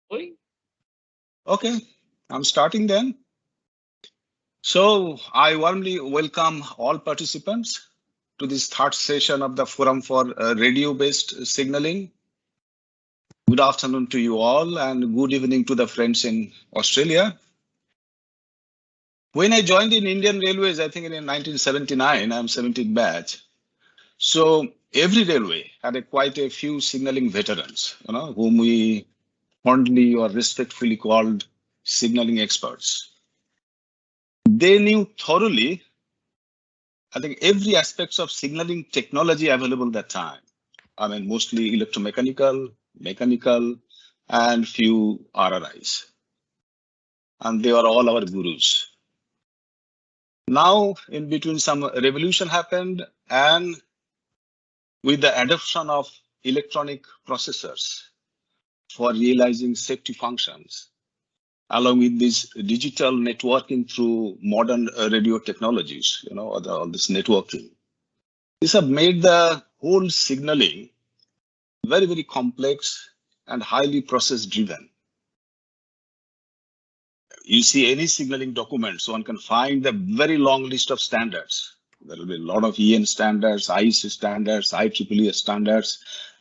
Okay, I'm starting then. So I warmly welcome all participants to this third session of the Forum for Radio-Based Signaling. Good afternoon to you all and good evening to the friends in Australia. When I joined in Indian Railways, I think in 1979, I'm 17th batch. So every railway had quite a few signaling veterans, whom we fondly or respectfully called signaling experts. They knew thoroughly, I think, every aspects of signaling technology available that time. I mean, mostly electromechanical, mechanical, and few RRIs. And they are all our gurus. Now, in between, some revolution happened, and with the adoption of electronic processors for realizing safety functions, along with this digital networking through modern radio technologies, all this networking. These have made the whole signaling very, very complex and highly process driven. You see any signaling document, so one can find a very long list of standards. There will be a lot of EN standards, IEC standards, IEEE standards,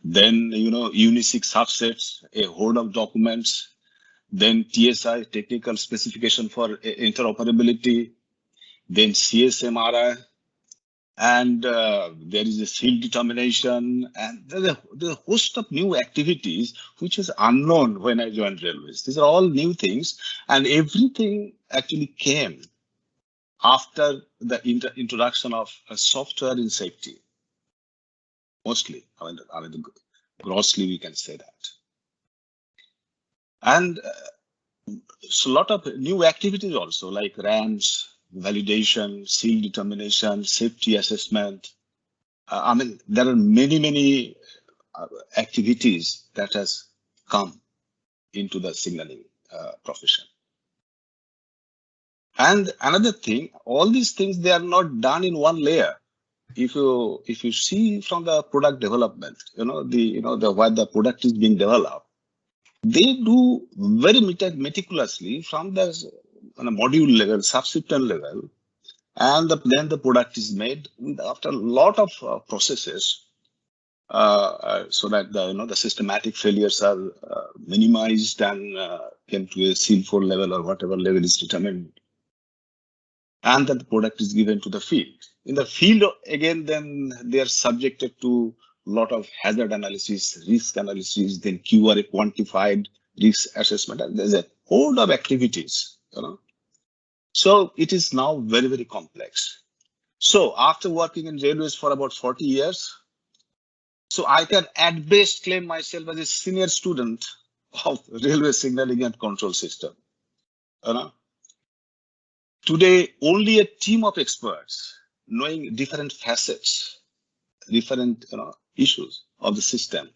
then, UNISIC subsets, a hoard of documents, then TSI, technical specification for interoperability, then CSMRI, and there is a field determination, and there's a host of new activities which is unknown when I joined railways. These are all new things, and everything actually came after the introduction of software in safety. Mostly, I mean, grossly we can say that. And so a lot of new activities also, like RAMs, validation, seal determination, safety assessment. I mean, there are many activities that has come into the signaling profession. And another thing, all these things, they are not done in one layer. If you see from the product development, where the product is being developed, they do very meticulously from the module level, subsystem level, and then the product is made after a lot of processes, so that the systematic failures are minimized and came to a seal4 level or whatever level is determined, and that the product is given to the field. In the field, again, then they are subjected to a lot of hazard analysis, risk analysis, then QRA, quantified risk assessment, and there's a whole of activities. So it is now very, very complex. So after working in railways for about 40 years, so I can at best claim myself as a senior student of railway signaling and control system. Today, only a team of experts knowing different facets, different issues of the system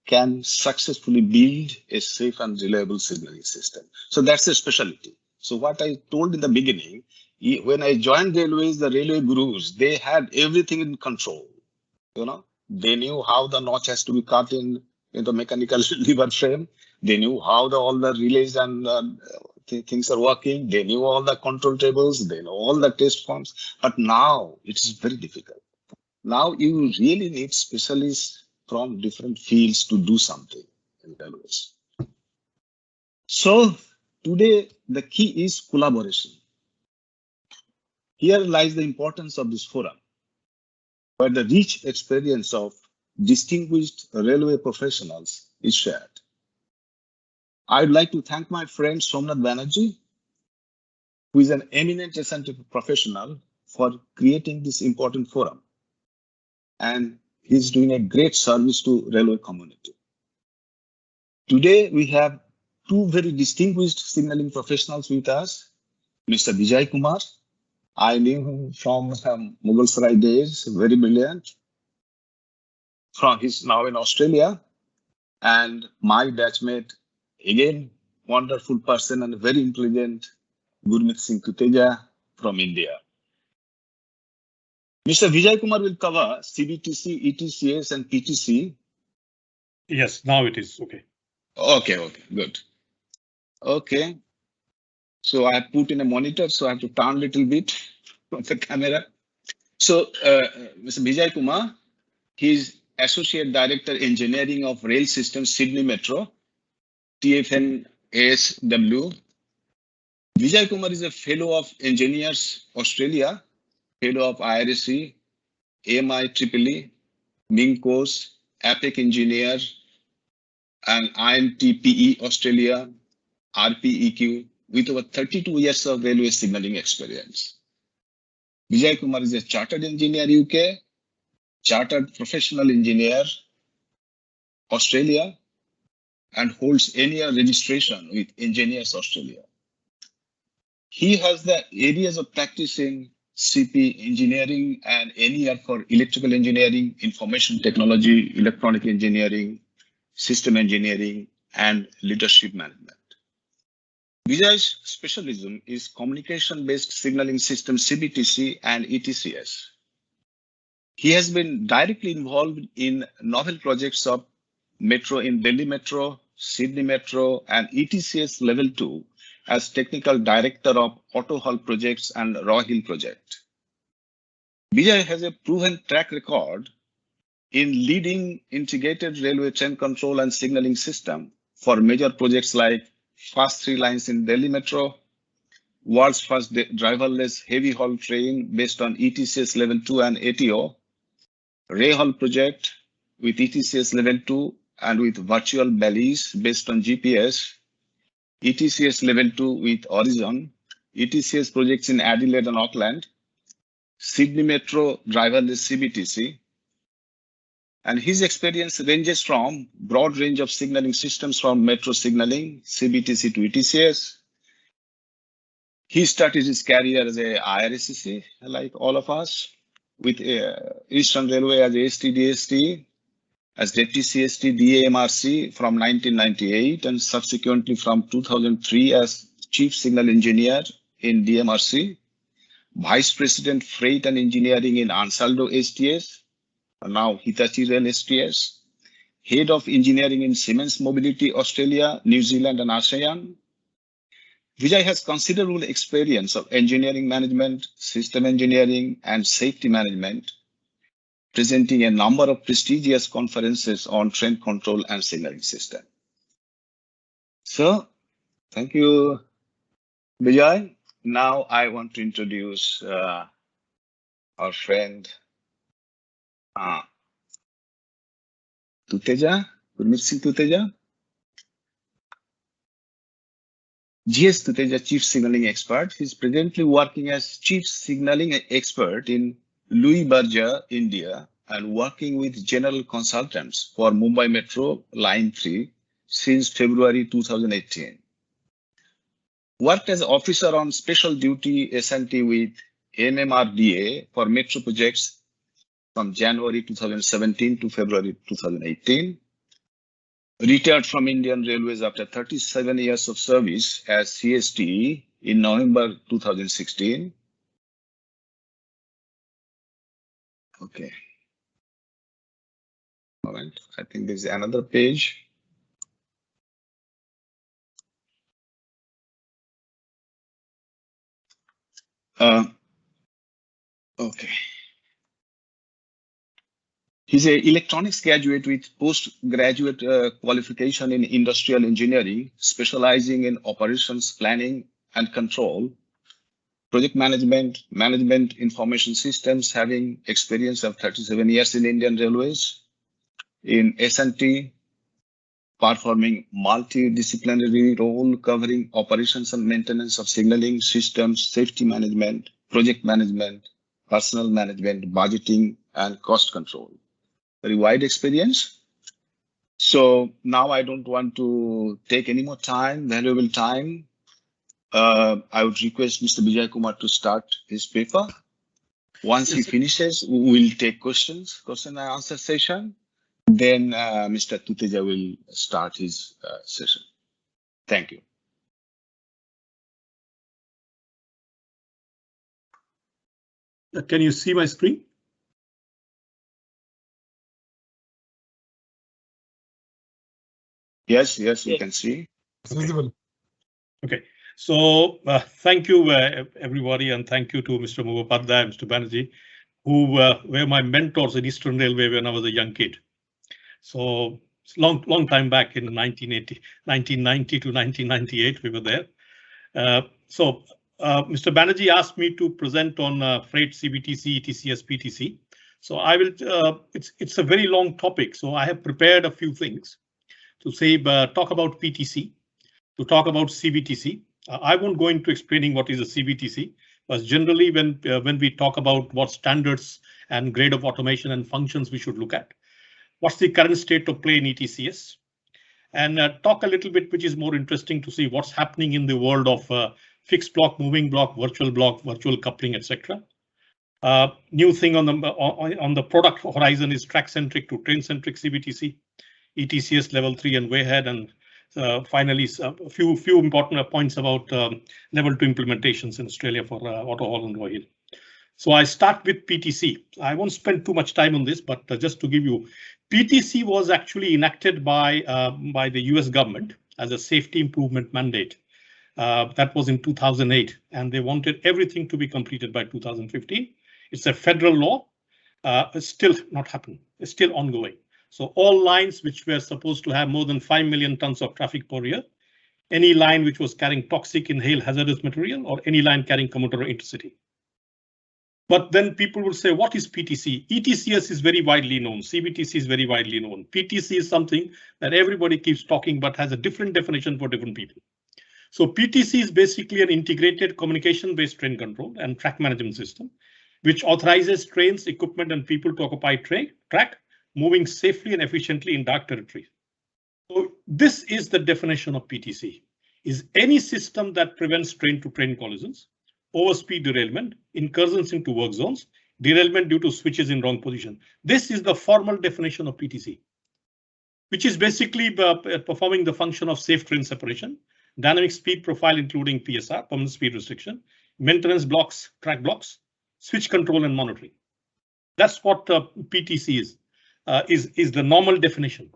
can successfully build a safe and reliable signaling system. So that's a specialty. So what I told in the beginning, when I joined railways, the railway gurus, they had everything in control. They knew how the notch has to be cut in the mechanical lever frame. They knew how all the relays and things are working. They knew all the control tables. They know all the test forms. But now it is very difficult. Now you really need specialists from different fields to do something in railways. So today the key is collaboration. Here lies the importance of this forum, where the rich experience of distinguished railway professionals is shared. I'd like to thank my friend Somnath Banerjee, who is an eminent SNT professional, for creating this important forum. And he's doing a great service to railway community. Today, we have two very distinguished signaling professionals with us, Mr. Vijay Kumar. I knew him from Mughal Sarai days, very brilliant. He's now in Australia. And my batchmate, again, wonderful person and very intelligent, Gurmeet Singh Tuteja from India. Mr. Vijay Kumar will cover CBTC, ETCS, and PTC. Yes, now it is okay. Okay, good. Okay. So I put in a monitor, so I have to turn a little bit of the camera. So Mr. Vijay Kumar, he's Associate Director Engineering of Rail Systems, Sydney Metro, TFNASW. Vijay Kumar is a Fellow of Engineers Australia, Fellow of IRSC, AMI MINCOS, APEC Engineer, and INTPE Australia, RPEQ, with over 32 years of railway signaling experience. Vijay Kumar is a Chartered Engineer UK, Chartered Professional Engineer Australia, and holds NER registration with Engineers Australia. He has the areas of practice in CP engineering and NER for electrical engineering, information technology, electronic engineering, system engineering, and leadership management. Vijay's specialism is communication-based signaling system CBTC and ETCS. He has been directly involved in novel projects of Metro in Delhi Metro, Sydney Metro, and ETCS Level 2 as Technical Director of Auto Hall Projects and Raw Hill Project. Vijay has a proven track record in leading integrated railway train control and signaling system for major projects like Fast 3 lines in Delhi Metro, world's first driverless heavy haul train based on ETCS Level 2 and ATO, Ray Hall project with ETCS Level 2 and with virtual bellies based on GPS, ETCS Level 2 with Horizon, ETCS projects in Adelaide and Auckland, Sydney Metro driverless CBTC, and his experience ranges from broad range of signaling systems from metro signaling, CBTC to ETCS. He started his career as a IRSCC, like all of us, with Eastern Railway as AST-DST, as Deputy CST DAMRC from 1998, and subsequently from 2003 as Chief Signal Engineer in DMRC, Vice President Freight and Engineering in Ansaldo STS, now Hitachi Rail STS, Head of Engineering in Siemens Mobility Australia, New Zealand and ASEAN. Vijay has considerable experience of engineering management, system engineering, and safety management, presenting a number of prestigious conferences on train control and signaling system. So, thank you, Vijay. Now I want to introduce our friend Tuteja, Gurmeet Singh Tuteja. GS Tuteja, Chief Signaling Expert. He's presently working as Chief Signaling Expert in Louis Berger, India, and working with general consultants for Mumbai Metro Line 3 since February 2018. Worked as officer on special duty S&T with MMRDA for metro projects from January 2017 to February 2018. Retired from Indian Railways after 37 years of service as CST in November 2016. Okay. Moment. I think there's another page. Okay. He's an electronics graduate with postgraduate qualification in industrial engineering, specializing in operations planning and control, project management, management information systems, having experience of 37 years in Indian Railways, in S&T, performing multidisciplinary role covering operations and maintenance of signaling systems, safety management, project management, personnel management, budgeting, and cost control. Very wide experience. So now I don't want to take any more time, valuable time. I would request Mr. Vijay Kumar to start his paper. Once he finishes, we'll take question and answer session. Then Mr. Tuteja will start his session. Thank you. Can you see my screen? Yes, we can see. It's visible. Okay, so thank you everybody, and thank you to Mr. Mukhopadhyay, Mr. Banerjee, who were my mentors in Eastern Railway when I was a young kid. So it's long time back in 1990 to 1998, we were there. Mr. Banerjee asked me to present on freight CBTC, ETCS, PTC. So I will. It's a very long topic, so I have prepared a few things to say. Talk about PTC, to talk about CBTC. I won't go into explaining what is a CBTC, but generally when we talk about what standards and grade of automation and functions we should look at, what's the current state of play in ETCS, and talk a little bit, which is more interesting, to see what's happening in the world of fixed block, moving block, virtual coupling, etc. New thing on the product horizon is track-centric to train-centric CBTC, ETCS level 3 and way ahead, and finally a few important points about level 2 implementations in Australia for AutoHaul and Rohit. So I start with PTC. I won't spend too much time on this, but just to give you, PTC was actually enacted by the US government as a safety improvement mandate. That was in 2008, and they wanted everything to be completed by 2015. It's a federal law. It's still not happened. It's still ongoing. So all lines which were supposed to have more than 5 million tons of traffic per year, any line which was carrying toxic, inhaled hazardous material, or any line carrying commuter or intercity. But then people would say, what is PTC? ETCS is very widely known. CBTC is very widely known. PTC is something that everybody keeps talking, but has a different definition for different people. So PTC is basically an integrated communication-based train control and track management system, which authorizes trains, equipment, and people to occupy track, moving safely and efficiently in dark territory. So this is the definition of PTC: is any system that prevents train-to-train collisions, overspeed derailment, incursions into work zones, derailment due to switches in wrong position. This is the formal definition of PTC, which is basically performing the function of safe train separation, dynamic speed profile including PSR, permanent speed restriction, maintenance blocks, track blocks, switch control and monitoring. That's what PTC is the normal definition.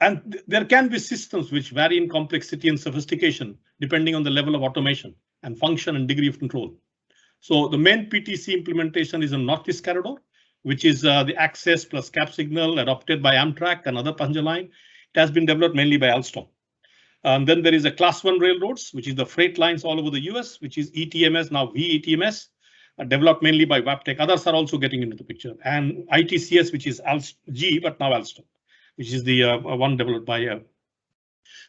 And there can be systems which vary in complexity and sophistication depending on the level of automation and function and degree of control. So the main PTC implementation is a Northeast Corridor, which is the access plus cap signal adopted by Amtrak and other passenger line. It has been developed mainly by Alstom. Then there is a Class 1 railroads, which is the freight lines all over the US, which is ETMS, now VETMS, developed mainly by Wabtec. Others are also getting into the picture. And ITCS, which is G, but now Alstom, which is the one developed by.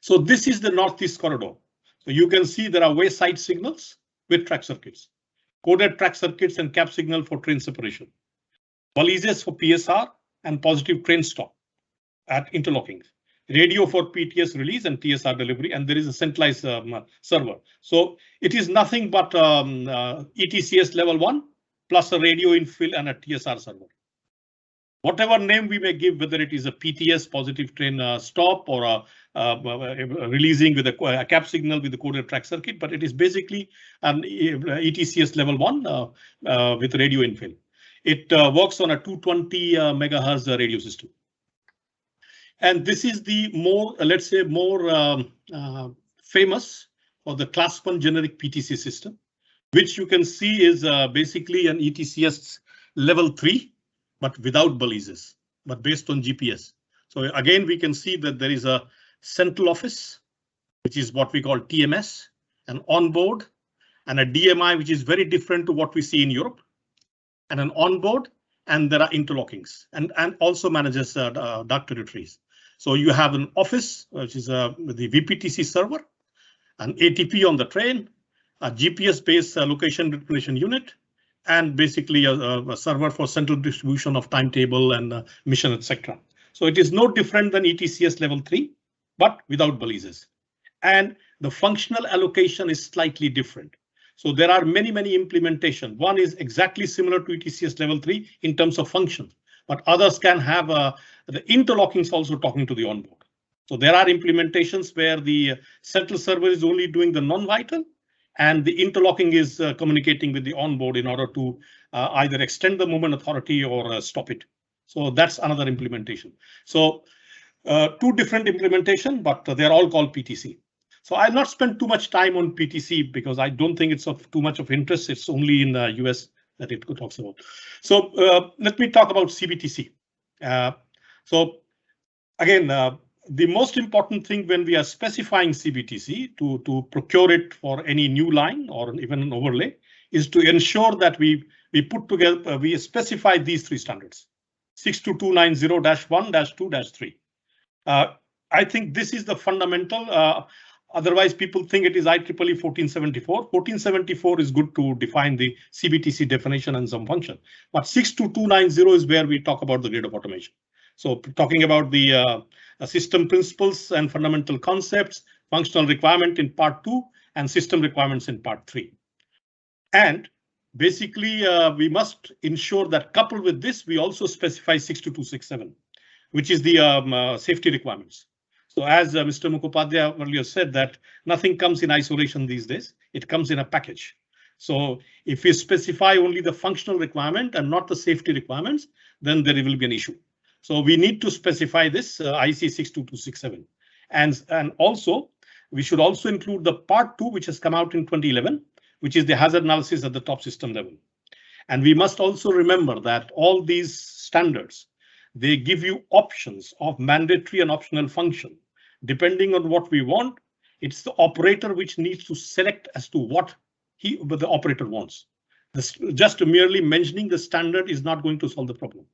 So this is the Northeast Corridor. So you can see there are wayside signals with track circuits, coded track circuits and cap signal for train separation, balises for PSR and positive train stop at interlockings, radio for PTS release and TSR delivery, and there is a centralized server. So it is nothing but ETCS level 1 plus a radio infill and a TSR server. Whatever name we may give, whether it is a PTS, positive train stop, or releasing with a cap signal with the coded track circuit, but it is basically an ETCS level 1 with radio infill. It works on a 220 megahertz radio system. And this is the more, let's say, more famous or the Class 1 generic PTC system, which you can see is basically an ETCS level 3. But without balises, but based on GPS. So again, we can see that there is a central office, which is what we call TMS, an onboard, and a DMI, which is very different to what we see in Europe, and an onboard, and there are interlockings, and also manages dark territories. So you have an office, which is the VPTC server, an ATP on the train, a GPS-based location determination unit, and basically a server for central distribution of timetable and mission, etc. So it is no different than ETCS level 3, but without balises. And the functional allocation is slightly different. So there are many implementations. One is exactly similar to ETCS level 3 in terms of function, but others can have the interlockings also talking to the onboard. So there are implementations where the central server is only doing the non-vital, and the interlocking is communicating with the onboard in order to either extend the movement authority or stop it. So that's another implementation. So two different implementation, but they're all called PTC. So I'll not spend too much time on PTC because I don't think it's of too much of interest. It's only in the US that it talks about. So let me talk about CBTC. So again, the most important thing when we are specifying CBTC to procure it for any new line or even an overlay is to ensure that we put together, we specify these three standards, 62290-1-2-3. I think this is the fundamental. Otherwise, people think it is IEEE 1474. 1474 is good to define the CBTC definition and some function, but 62290 is where we talk about the grid of automation. So talking about the system principles and fundamental concepts, functional requirement in part 2 and system requirements in part 3. And basically, we must ensure that coupled with this, we also specify 62267, which is the safety requirements. So as Mr. Mukhopadhyay earlier said, that nothing comes in isolation these days, it comes in a package. So if we specify only the functional requirement and not the safety requirements, then there will be an issue. So we need to specify this IEC 62267. And also, we should also include the part 2, which has come out in 2011, which is the hazard analysis at the top system level. And we must also remember that all these standards, they give you options of mandatory and optional function. Depending on what we want, it's the operator which needs to select as to what the operator wants. Just merely mentioning the standard is not going to solve the problem.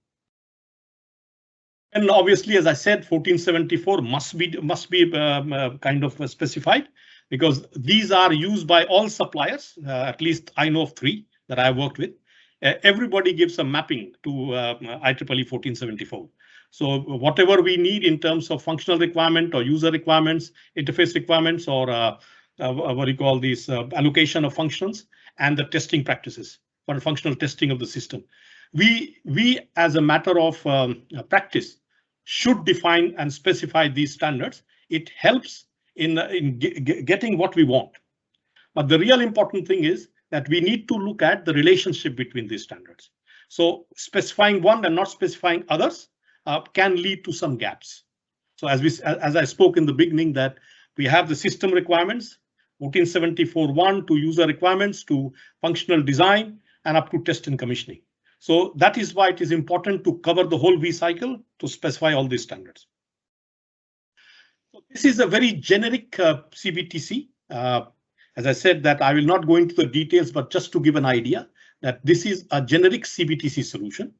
And obviously, as I said, 1474 must be kind of specified because these are used by all suppliers. At least I know of 3 that I have worked with. Everybody gives a mapping to IEEE 1474. So whatever we need in terms of functional requirement or user requirements, interface requirements, or what do you call these allocation of functions and the testing practices for functional testing of the system. We as a matter of practice should define and specify these standards. It helps in getting what we want. But the real important thing is that we need to look at the relationship between these standards. So specifying one and not specifying others can lead to some gaps. So as I spoke in the beginning, that we have the system requirements, 1474-1 to user requirements to functional design and up to test and commissioning. So that is why it is important to cover the whole V cycle to specify all these standards. So this is a very generic CBTC. As I said, that I will not go into the details, but just to give an idea that this is a generic CBTC solution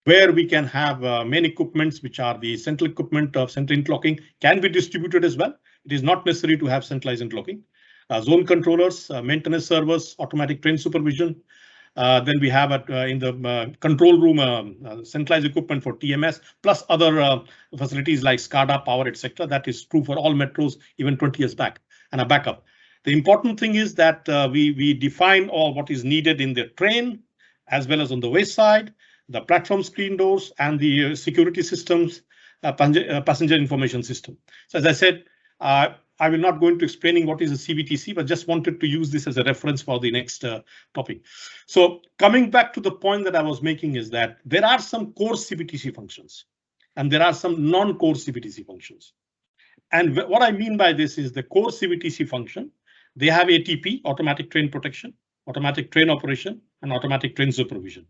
where we can have main equipments, which are the central equipment of central interlocking, can be distributed as well. It is not necessary to have centralized interlocking. Zone controllers, maintenance servers, automatic train supervision. Then we have in the control room centralized equipment for TMS, plus other facilities like SCADA, power, etc. That is true for all metros, even 20 years back, and a backup. The important thing is that we define all what is needed in the train, as well as on the wayside, the platform screen doors, and the security systems, passenger information system. So as I said, I will not go into explaining what is a CBTC, but just wanted to use this as a reference for the next topic. So coming back to the point that I was making is that there are some core CBTC functions and there are some non-core CBTC functions. And what I mean by this is the core CBTC function, they have ATP, automatic train protection, automatic train operation, and automatic train supervision.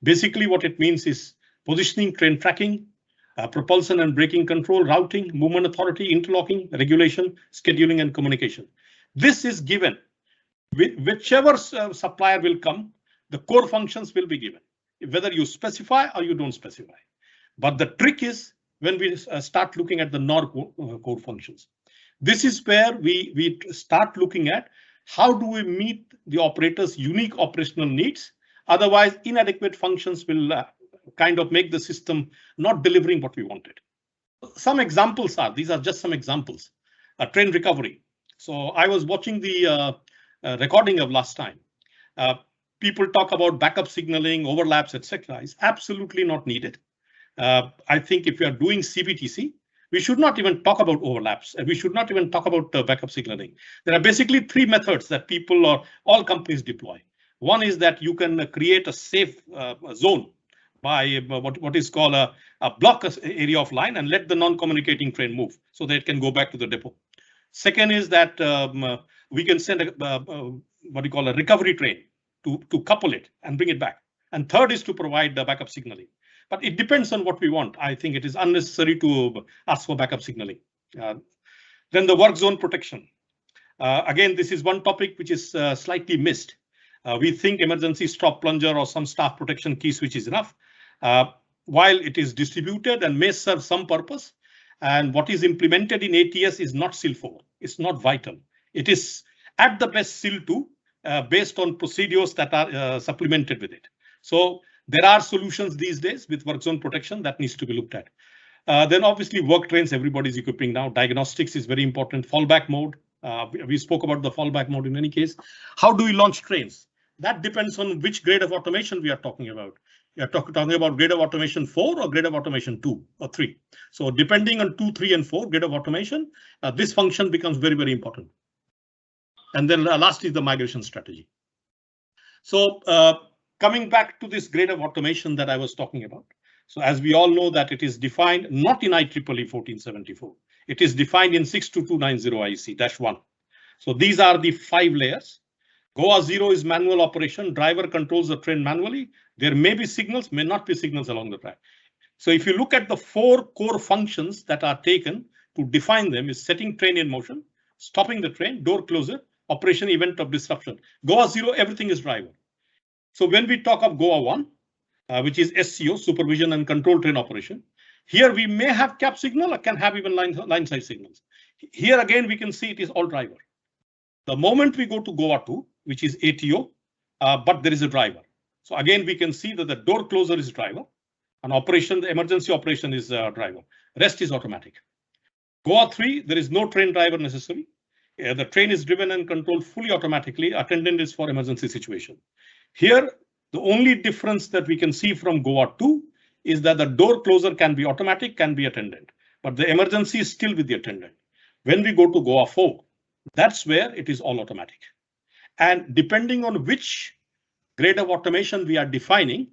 Basically, what it means is positioning, train tracking, propulsion and braking control, routing, movement authority, interlocking, regulation, scheduling, and communication. This is given. Whichever supplier will come, the core functions will be given, whether you specify or you don't specify. But the trick is when we start looking at the non-core functions. This is where we start looking at how do we meet the operator's unique operational needs. Otherwise, inadequate functions will kind of make the system not delivering what we wanted. Some examples are, these are just some examples. Train recovery. So I was watching the recording of last time. People talk about backup signaling, overlaps, etc. It's absolutely not needed. I think if you are doing CBTC, we should not even talk about overlaps. We should not even talk about backup signaling. There are basically 3 methods that people or all companies deploy. One is that you can create a safe zone by what is called a block area of line and let the non-communicating train move so that it can go back to the depot. Second is that we can send what we call a recovery train to couple it and bring it back. And third is to provide the backup signaling. But it depends on what we want. I think it is unnecessary to ask for backup signaling. Then the work zone protection. Again, this is one topic which is slightly missed. We think emergency stop plunger or some staff protection key switch is enough. While it is distributed and may serve some purpose, and what is implemented in ATS is not SIL 4. It's not vital. It is at the best SIL 2 based on procedures that are supplemented with it. So there are solutions these days with work zone protection that needs to be looked at. Then obviously work trains everybody's equipping now. Diagnostics is very important. Fallback mode. We spoke about the fallback mode in any case. How do we launch trains? That depends on which grade of automation we are talking about. We are talking about grade of automation 4 or grade of automation 2 or 3. So depending on 2, 3 and 4 grade of automation, this function becomes very, very important. And then last is the migration strategy. So coming back to this grade of automation that I was talking about. So as we all know that it is defined not in IEEE 1474. It is defined in 62290 IEC-1. So these are the 5 layers. GOA 0 is manual operation. Driver controls the train manually. There may be signals, may not be signals along the track. So if you look at the 4 core functions that are taken to define them is setting train in motion, stopping the train, door closure, operation event of disruption. GOA 0, everything is driver. So when we talk of GOA 1, which is SCO, supervision and control train operation, here we may have cap signal or can have even line side signals. Here again, we can see it is all driver. The moment we go to GOA 2, which is ATO, but there is a driver. So again, we can see that the door closer is driver, and operation, the emergency operation is driver. Rest is automatic. GOA 3, there is no train driver necessary. The train is driven and controlled fully automatically. Attendant is for emergency situation. Here, the only difference that we can see from GOA 2 is that the door closer can be automatic, can be attendant, but the emergency is still with the attendant. When we go to GOA 4, that's where it is all automatic. And depending on which grade of automation we are defining,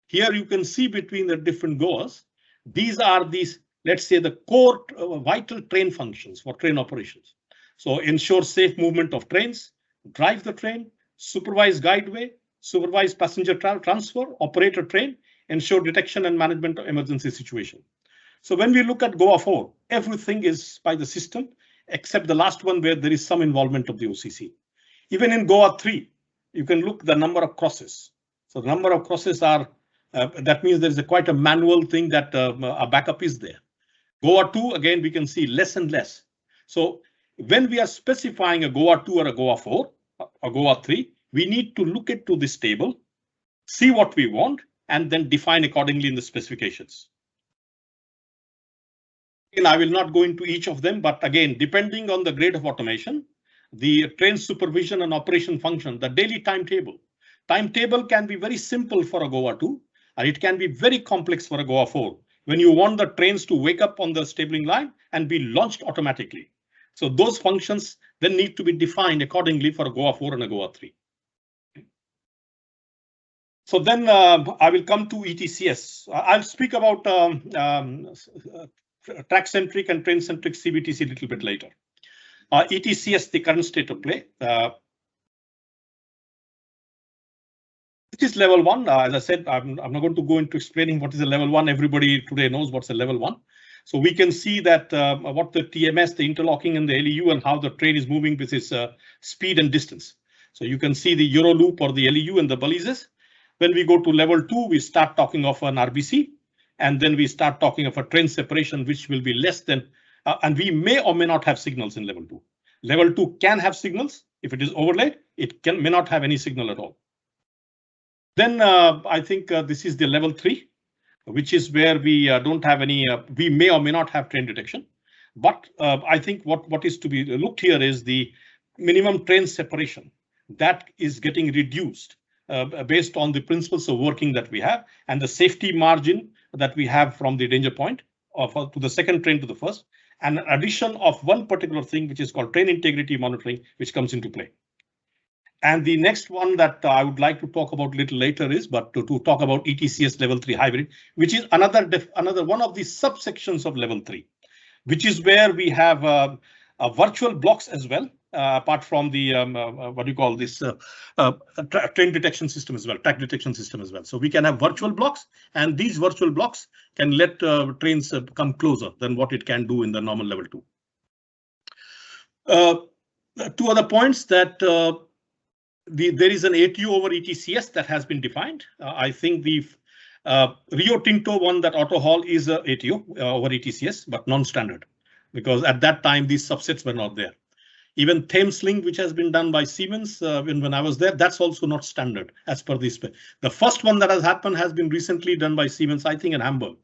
here you can see between the different GOAs, these are these, let's say, the core vital train functions for train operations. So ensure safe movement of trains, drive the train, supervise guideway, supervise passenger transfer, operate a train, ensure detection and management of emergency situation. So when we look at GOA 4, everything is by the system, except the last one where there is some involvement of the OCC. Even in GOA 3, you can look the number of crosses. So the number of crosses are, that means there is quite a manual thing that a backup is there. GOA 2, again, we can see less and less. So when we are specifying a GOA 2 or a GOA 4 or GOA 3, we need to look into this table, see what we want, and then define accordingly in the specifications. And I will not go into each of them, but again, depending on the grade of automation, the train supervision and operation function, the daily timetable. Timetable can be very simple for a GOA 2, and it can be very complex for a GOA 4, when you want the trains to wake up on the stabling line and be launched automatically. So those functions then need to be defined accordingly for a GOA 4 and a GOA 3. So then I will come to ETCS. I'll speak about track-centric and train-centric CBTC a little bit later. ETCS, the current state of play. This is level 1. As I said, I'm not going to go into explaining what is a level 1. Everybody today knows what's a level 1. So we can see that what the TMS, the interlocking and the LEU and how the train is moving with its speed and distance. So you can see the Euro loop or the LEU and the balises. When we go to level 2, we start talking of an RBC, and then we start talking of a train separation, which will be less than, and we may or may not have signals in level 2. Level 2 can have signals. If it is overlaid, it may not have any signal at all. Then I think this is the level 3, which is where we don't have any, we may or may not have train detection. But I think what is to be looked here is the minimum train separation that is getting reduced based on the principles of working that we have and the safety margin that we have from the danger point to the second train to the first, and an addition of one particular thing which is called train integrity monitoring, which comes into play. And the next one that I would like to talk about a little later is, but to talk about ETCS level 3 hybrid, which is another one of the subsections of level 3, which is where we have virtual blocks as well, apart from the what do you call this train detection system as well, track detection system as well. So we can have virtual blocks, and these virtual blocks can let trains come closer than what it can do in the normal level 2. Two other points that there is an ATO over ETCS that has been defined. I think the Rio Tinto one, that AutoHaul, is a ATO over ETCS, but non-standard, because at that time these subsets were not there. Even Thameslink, which has been done by Siemens when I was there, that's also not standard as per this. The first one that has happened has been recently done by Siemens, I think in Hamburg,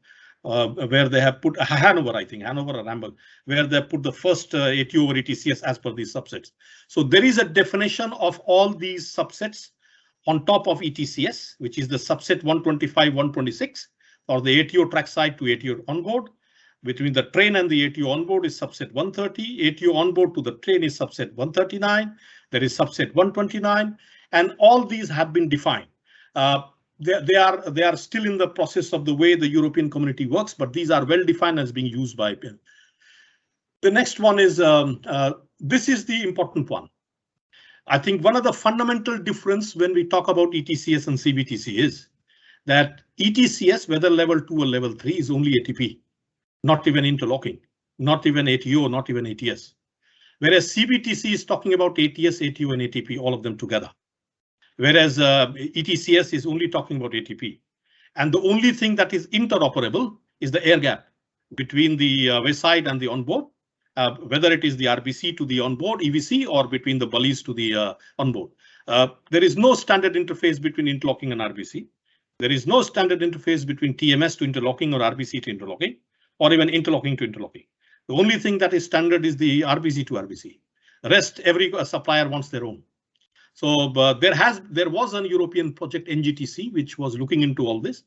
where they have put Hanover, I think Hanover or Hamburg, where they put the first ATO over ETCS as per these subsets. So there is a definition of all these subsets on top of ETCS, which is the subset 125, 126, or the ATO trackside to ATO onboard. Between the train and the ATO onboard is subset 130. ATO onboard to the train is subset 139. There is subset 129, and all these have been defined. They are still in the process of the way the European community works, but these are well defined as being used by people. The next one is this is the important one. I think one of the fundamental difference when we talk about ETCS and CBTC is that ETCS, whether level 2 or level 3, is only ATP. Not even interlocking, not even ATO, not even ATS. Whereas CBTC is talking about ATS, ATO, and ATP, all of them together. Whereas ETCS is only talking about ATP. And the only thing that is interoperable is the air gap between the wayside and the onboard, whether it is the RBC to the onboard EVC or between the bullies to the onboard. There is no standard interface between interlocking and RBC. There is no standard interface between TMS to interlocking or RBC to interlocking, or even interlocking to interlocking. The only thing that is standard is the RBC to RBC. The rest, every supplier wants their own. So there was a European project, NGTC, which was looking into all this.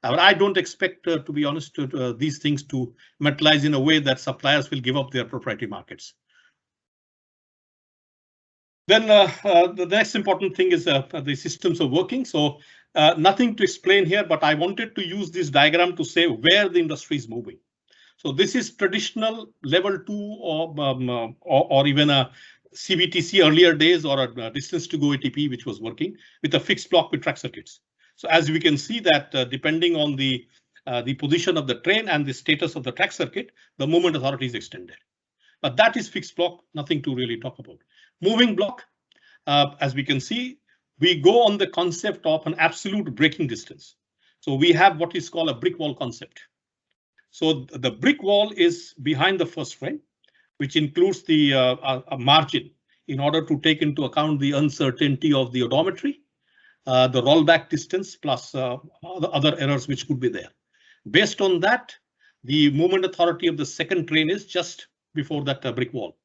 But I don't expect, to be honest, these things to materialize in a way that suppliers will give up their proprietary markets. Then the next important thing is the systems of working. So nothing to explain here, but I wanted to use this diagram to say where the industry is moving. So this is traditional level 2 or even a CBTC earlier days, or a distance to go ATP, which was working with a fixed block with track circuits. So as we can see that depending on the position of the train and the status of the track circuit, the movement authority is extended. But that is fixed block, nothing to really talk about. Moving block, as we can see, we go on the concept of an absolute braking distance. So we have what is called a brick wall concept. So the brick wall is behind the first frame, which includes the margin in order to take into account the uncertainty of the odometry, the rollback distance, plus the other errors which could be there. Based on that, the movement authority of the second train is just before that brick wall.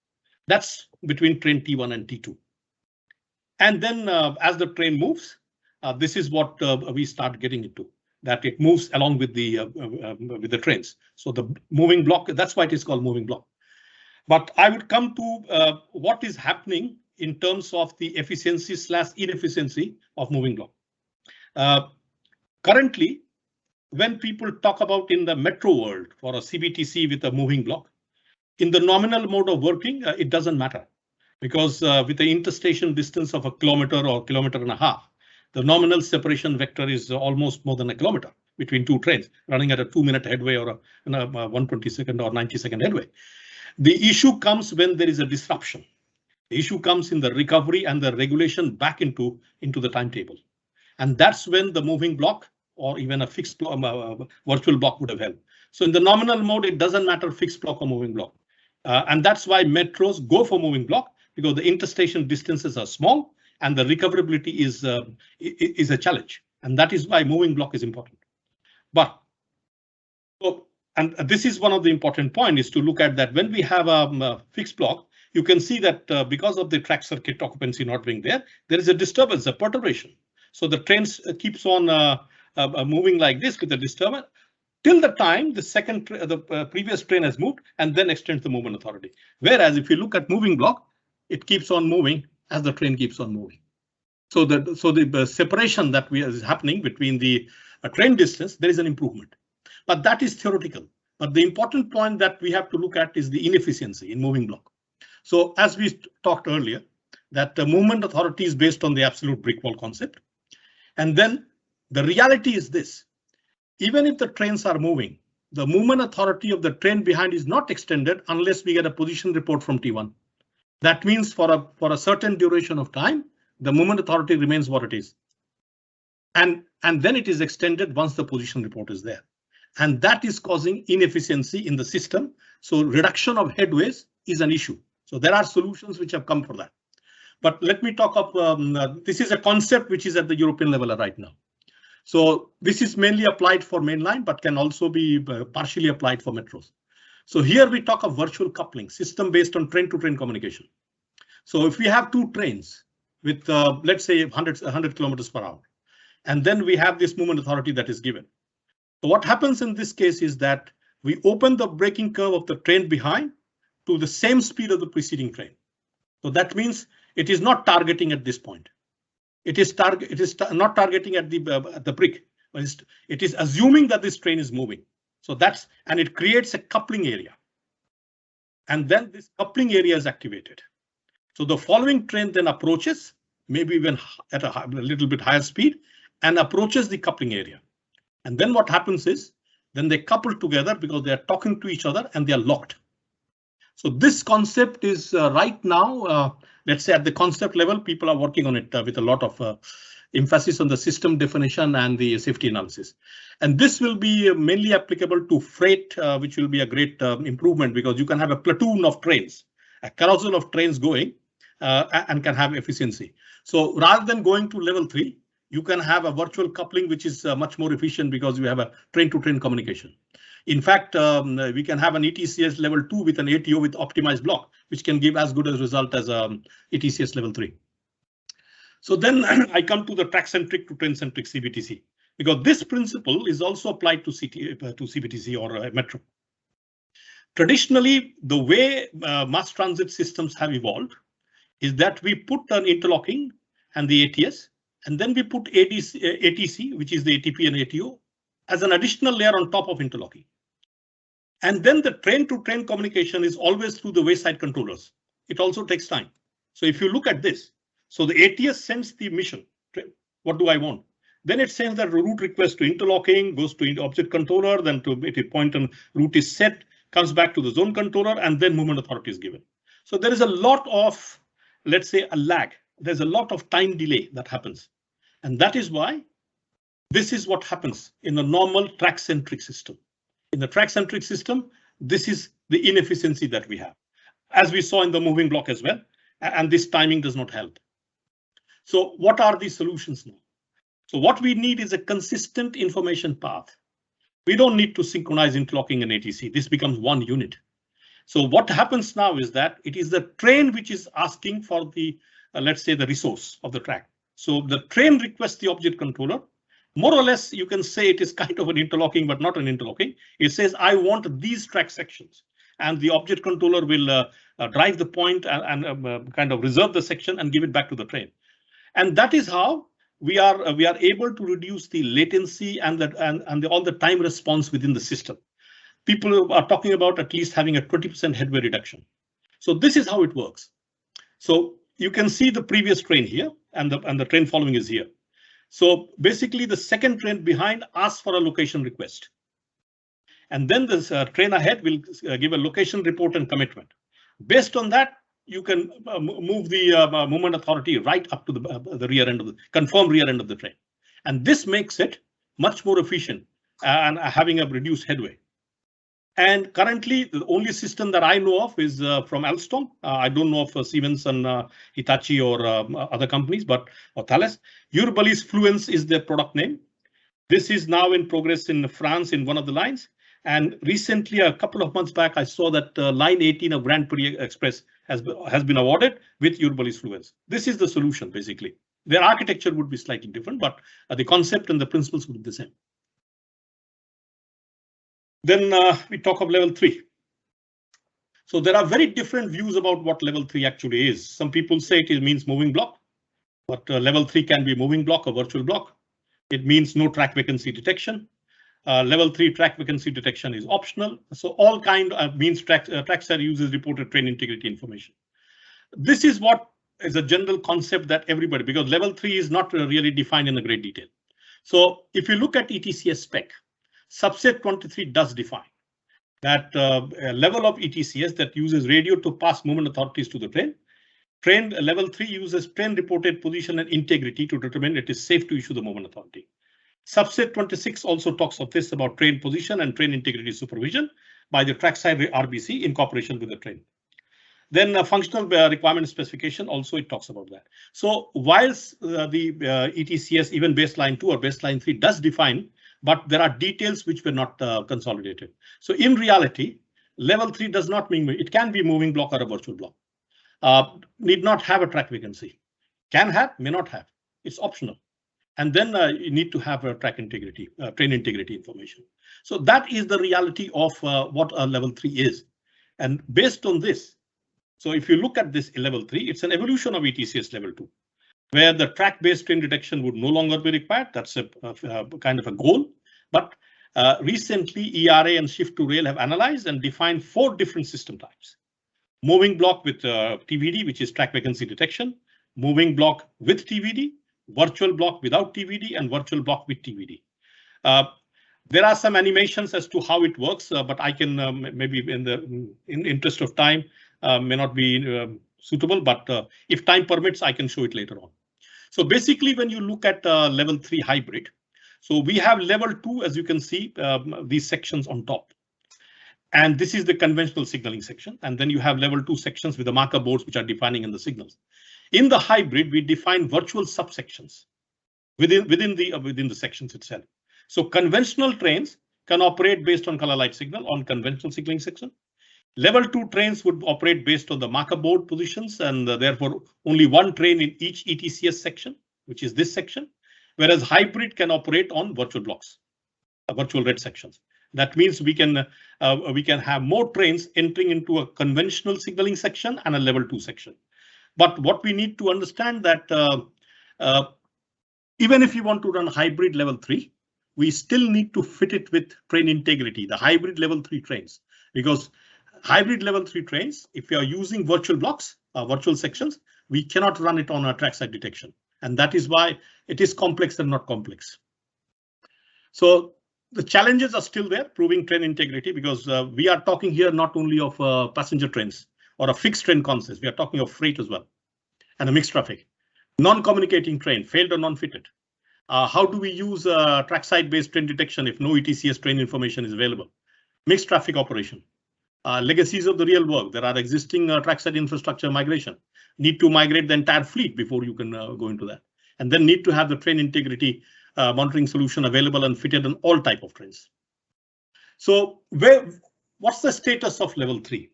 That's between train T1 and T2. And then as the train moves, this is what we start getting into, that it moves along with the trains. So the moving block, that's why it is called moving block. But I would come to what is happening in terms of the efficiency / inefficiency of moving block. Currently, when people talk about in the metro world for a CBTC with a moving block, in the nominal mode of working, it doesn't matter, because with the interstation distance of 1 kilometer or 1.5 kilometers, the nominal separation vector is almost more than 1 kilometer between two trains running at a 2-minute headway or a 120-second or 90-second headway. The issue comes when there is a disruption. The issue comes in the recovery and the regulation back into the timetable. And that's when the moving block or even a fixed block, virtual block would have helped. So in the nominal mode, it doesn't matter fixed block or moving block. And that's why metros go for moving block, because the interstation distances are small and the recoverability is a challenge. And that is why moving block is important. But and this is one of the important points, is to look at that when we have a fixed block, you can see that because of the track circuit occupancy not being there, there is a disturbance, a perturbation. So the train keeps on moving like this with the disturbance till the time the previous train has moved and then extends the movement authority. Whereas if you look at moving block, it keeps on moving as the train keeps on moving. So the separation that is happening between the train distance, there is an improvement. But that is theoretical. But the important point that we have to look at is the inefficiency in moving block. So as we talked earlier, that the movement authority is based on the absolute brick wall concept. And then the reality is this: even if the trains are moving, the movement authority of the train behind is not extended unless we get a position report from T1. That means for a certain duration of time, the movement authority remains what it is. And then it is extended once the position report is there. And that is causing inefficiency in the system. So reduction of headways is an issue. So there are solutions which have come for that. But let me talk of this is a concept which is at the European level right now. So this is mainly applied for mainline, but can also be partially applied for metros. So here we talk of virtual coupling, system based on train-to-train communication. So if we have two trains with, let's say, 100 kilometers per hour, and then we have this movement authority that is given. So what happens in this case is that we open the braking curve of the train behind to the same speed of the preceding train. So that means it is not targeting at this point. It is not targeting at the brick. It is assuming that this train is moving. So and it creates a coupling area. And then this coupling area is activated. So the following train then approaches, maybe even at a little bit higher speed, and approaches the coupling area. And then what happens is, then they couple together because they are talking to each other and they are locked. So this concept is right now, let's say at the concept level, people are working on it with a lot of emphasis on the system definition and the safety analysis. And this will be mainly applicable to freight, which will be a great improvement because you can have a platoon of trains, a carousel of trains going and can have efficiency. So rather than going to level 3, you can have a virtual coupling, which is much more efficient because you have a train-to-train communication. In fact, we can have an ETCS level 2 with an ATO with optimized block, which can give as good a result as ETCS level 3. So then I come to the track-centric to train-centric CBTC, because this principle is also applied to CBTC or metro. Traditionally, the way mass transit systems have evolved is that we put an interlocking and the ATS, and then we put ATC, which is the ATP and ATO, as an additional layer on top of interlocking. And then the train-to-train communication is always through the wayside controllers. It also takes time. So if you look at this, so the ATS sends the mission. What do I want? Then it sends the route request to interlocking, goes to object controller, then to a point and route is set, comes back to the zone controller, and then movement authority is given. So there is a lot of, let's say, a lag. There's a lot of time delay that happens. And that is why this is what happens in a normal track-centric system. In the track-centric system, this is the inefficiency that we have, as we saw in the moving block as well. And this timing does not help. So what are the solutions now? So what we need is a consistent information path. We don't need to synchronize interlocking and ATC. This becomes one unit. So what happens now is that it is the train which is asking for the, let's say, the resource of the track. So the train requests the object controller. More or less, you can say it is kind of an interlocking, but not an interlocking. It says, I want these track sections, and the object controller will drive the point and kind of reserve the section and give it back to the train. And that is how we are able to reduce the latency and all the time response within the system. People are talking about at least having a 20% headway reduction. So this is how it works. So you can see the previous train here, and the train following is here. So basically, the second train behind asks for a location request. And then this train ahead will give a location report and commitment. Based on that, you can move the movement authority right up to the rear end of the confirmed rear end of the train. And this makes it much more efficient and having a reduced headway. And currently, the only system that I know of is from Alstom. I don't know of Siemens and Hitachi or other companies, but or Thales. Urbalis Fluence is their product name. This is now in progress in France in one of the lines. And recently, a couple of months back, I saw that line 18 of Grand Prix Express has been awarded with Urbalis Fluence. This is the solution, basically. Their architecture would be slightly different, but the concept and the principles would be the same. Then we talk of level 3. So there are very different views about what level 3 actually is. Some people say it means moving block, but level 3 can be moving block or virtual block. It means no track vacancy detection. Level 3 track vacancy detection is optional. So all kind of means tracks are uses reported train integrity information. this is what is a general concept that everybody, because level 3 is not really defined in a great detail. So if you look at ETCS spec, subset 23 does define that level of ETCS that uses radio to pass movement authorities to the train. Train level 3 uses train reported position and integrity to determine it is safe to issue the movement authority. Subset 26 also talks of this about train position and train integrity supervision by the trackside RBC in cooperation with the train. Then functional requirement specification also it talks about that. So whilst the ETCS even baseline 2 or baseline 3 does define, but there are details which were not consolidated. So in reality, level 3 does not mean it can be moving block or a virtual block. Need not have a track vacancy. Can have, may not have. It's optional. And then you need to have a track integrity, train integrity information. So that is the reality of what a level 3 is. And based on this, so if you look at this level 3, it's an evolution of ETCS level 2, where the track-based train detection would no longer be required. That's a kind of a goal. But recently, ERA and Shift to Rail have analyzed and defined 4 different system types. Moving block with TVD, which is track vacancy detection, moving block with TVD, virtual block without TVD, and virtual block with TVD. There are some animations as to how it works, but I can maybe in interest of time may not be suitable, but if time permits, I can show it later on. So basically, when you look at level 3 hybrid, so we have level 2, as you can see, these sections on top. And this is the conventional signaling section. And then you have level 2 sections with the marker boards which are defining in the signals. In the hybrid, we define virtual subsections within the sections itself. So conventional trains can operate based on color light signal on conventional signaling section. Level 2 trains would operate based on the marker board positions, and therefore only one train in each ETCS section, which is this section, whereas hybrid can operate on virtual blocks, virtual red sections. That means we can have more trains entering into a conventional signaling section and a level 2 section. But what we need to understand that even if you want to run hybrid level 3, we still need to fit it with train integrity, the hybrid level 3 trains, because hybrid level 3 trains, if you are using virtual blocks, virtual sections, we cannot run it on a trackside detection. And that is why it is complex and not complex. So the challenges are still there, proving train integrity, because we are talking here not only of passenger trains or a fixed train concept, we are talking of freight as well, and a mixed traffic. Non-communicating train, failed or non-fitted. How do we use trackside-based train detection if no ETCS train information is available? Mixed traffic operation. Legacies of the real work. There are existing trackside infrastructure migration. Need to migrate the entire fleet before you can go into that. And then need to have the train integrity monitoring solution available and fitted on all type of trains. So what's the status of level 3?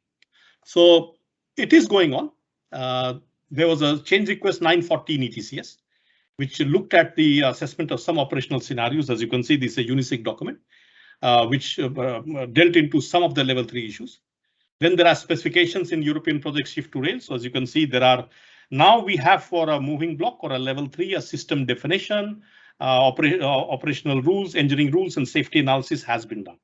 So it is going on. There was a change request 914 ETCS, which looked at the assessment of some operational scenarios. As you can see, this is a UNISIG document, which dealt into some of the level 3 issues. Then there are specifications in European project Shift to Rail. So as you can see, there are now we have for a moving block or a level 3, a system definition, operational rules, engineering rules, and safety analysis has been done.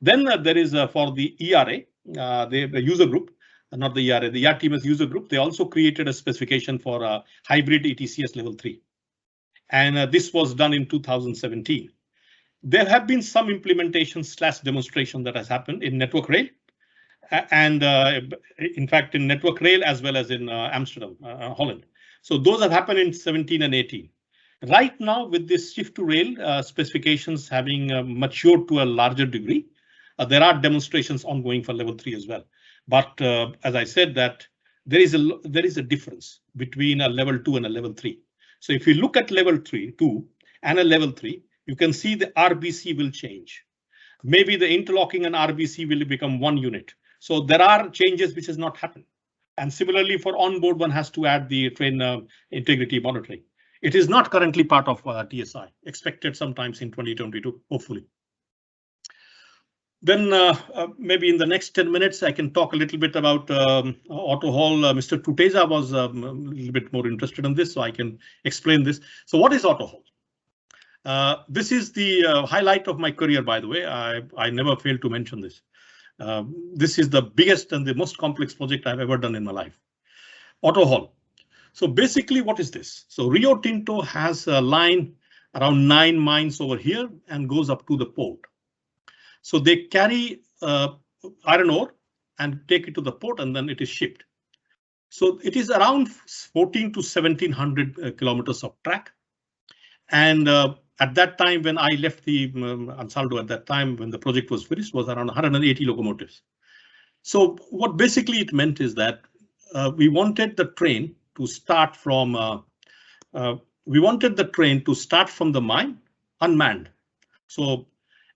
Then there is for the ERA, the user group, not the ERA, the ERTMS user group. They also created a specification for a hybrid ETCS level 3. And this was done in 2017. There have been some implementation / demonstration that has happened in Network Rail. And in fact, in Network Rail as well as in Amsterdam, Holland. So those have happened in 17 and 18. Right now, with this Shift to Rail specifications having matured to a larger degree, there are demonstrations ongoing for level 3 as well. But as I said, that there is a difference between a level 2 and a level 3. So if you look at level 2 and a level 3, you can see the RBC will change. Maybe the interlocking and RBC will become one unit. So there are changes which has not happened. And similarly, for onboard, one has to add the train integrity monitoring. It is not currently part of TSI, expected sometimes in 2022, hopefully. Then maybe in the next 10 minutes, I can talk a little bit about AutoHaul. Mr. Tuteza was a little bit more interested in this, so I can explain this. So what is AutoHaul? This is the highlight of my career, by the way. I never failed to mention this. This is the biggest and the most complex project I've ever done in my life. AutoHaul. So basically, what is this? So Rio Tinto has a line around 9 mines over here and goes up to the port. So they carry iron ore and take it to the port, and then it is shipped. So it is around 14 to 1700 kilometers of track. And at that time, when I left the Ansaldo, at that time when the project was finished, was around 180 locomotives. So what basically it meant is that we wanted the train to start from the mine unmanned. So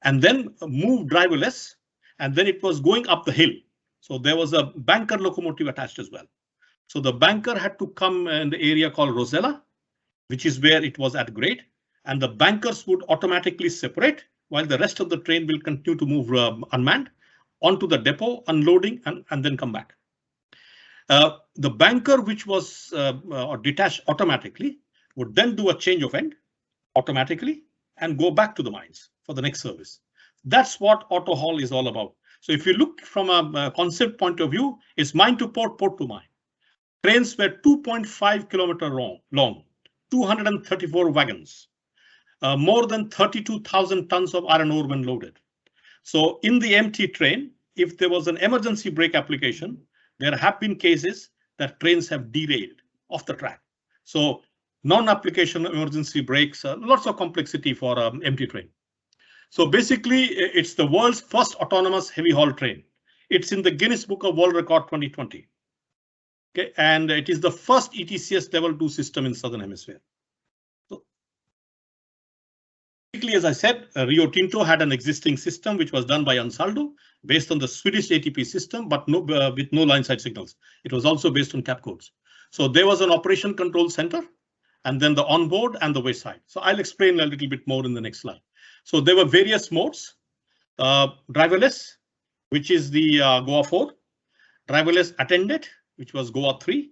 and then move driverless, and then it was going up the hill. So there was a banker locomotive attached as well. So the banker had to come in the area called Rosella, which is where it was at grade, and the bankers would automatically separate while the rest of the train will continue to move unmanned onto the depot, unloading, and then come back. The banker, which was detached automatically, would then do a change of end automatically and go back to the mines for the next service. That's what AutoHaul is all about. So if you look from a concept point of view, it's mine to port, port to mine. Trains were 2.5 kilometers long, 234 wagons, more than 32,000 tons of iron ore when loaded. So in the empty train, if there was an emergency brake application, there have been cases that trains have derailed off the track. So non-application emergency brakes, lots of complexity for an empty train. So basically, it's the world's first autonomous heavy haul train. It's in the Guinness Book of World Record 2020. Okay, and it is the first ETCS level 2 system in Southern Hemisphere. So basically, as I said, Rio Tinto had an existing system which was done by Ansaldo based on the Swedish ATP system, but with no line side signals. It was also based on cap codes. So there was an operation control center, and then the onboard and the wayside. So I'll explain a little bit more in the next slide. So there were various modes, driverless, which is the Goa 4, driverless attended, which was Goa 3,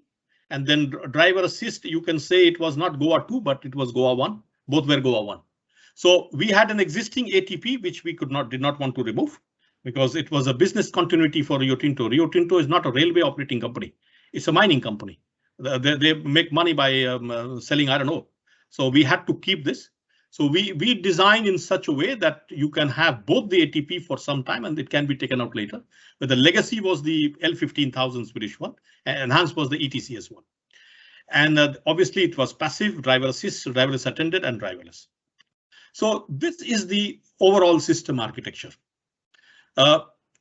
and then driver assist, you can say it was not Goa 2, but it was Goa 1, both were Goa 1. So we had an existing ATP, which we did not want to remove because it was a business continuity for Rio Tinto. Rio Tinto is not a railway operating company, it's a mining company. They make money by selling iron ore. So we had to keep this. So we design in such a way that you can have both the ATP for some time and it can be taken out later. But the legacy was the L15000 Swedish one, and enhanced was the ETCS one. And obviously it was passive, driver assist, driverless attended, and driverless. So this is the overall system architecture.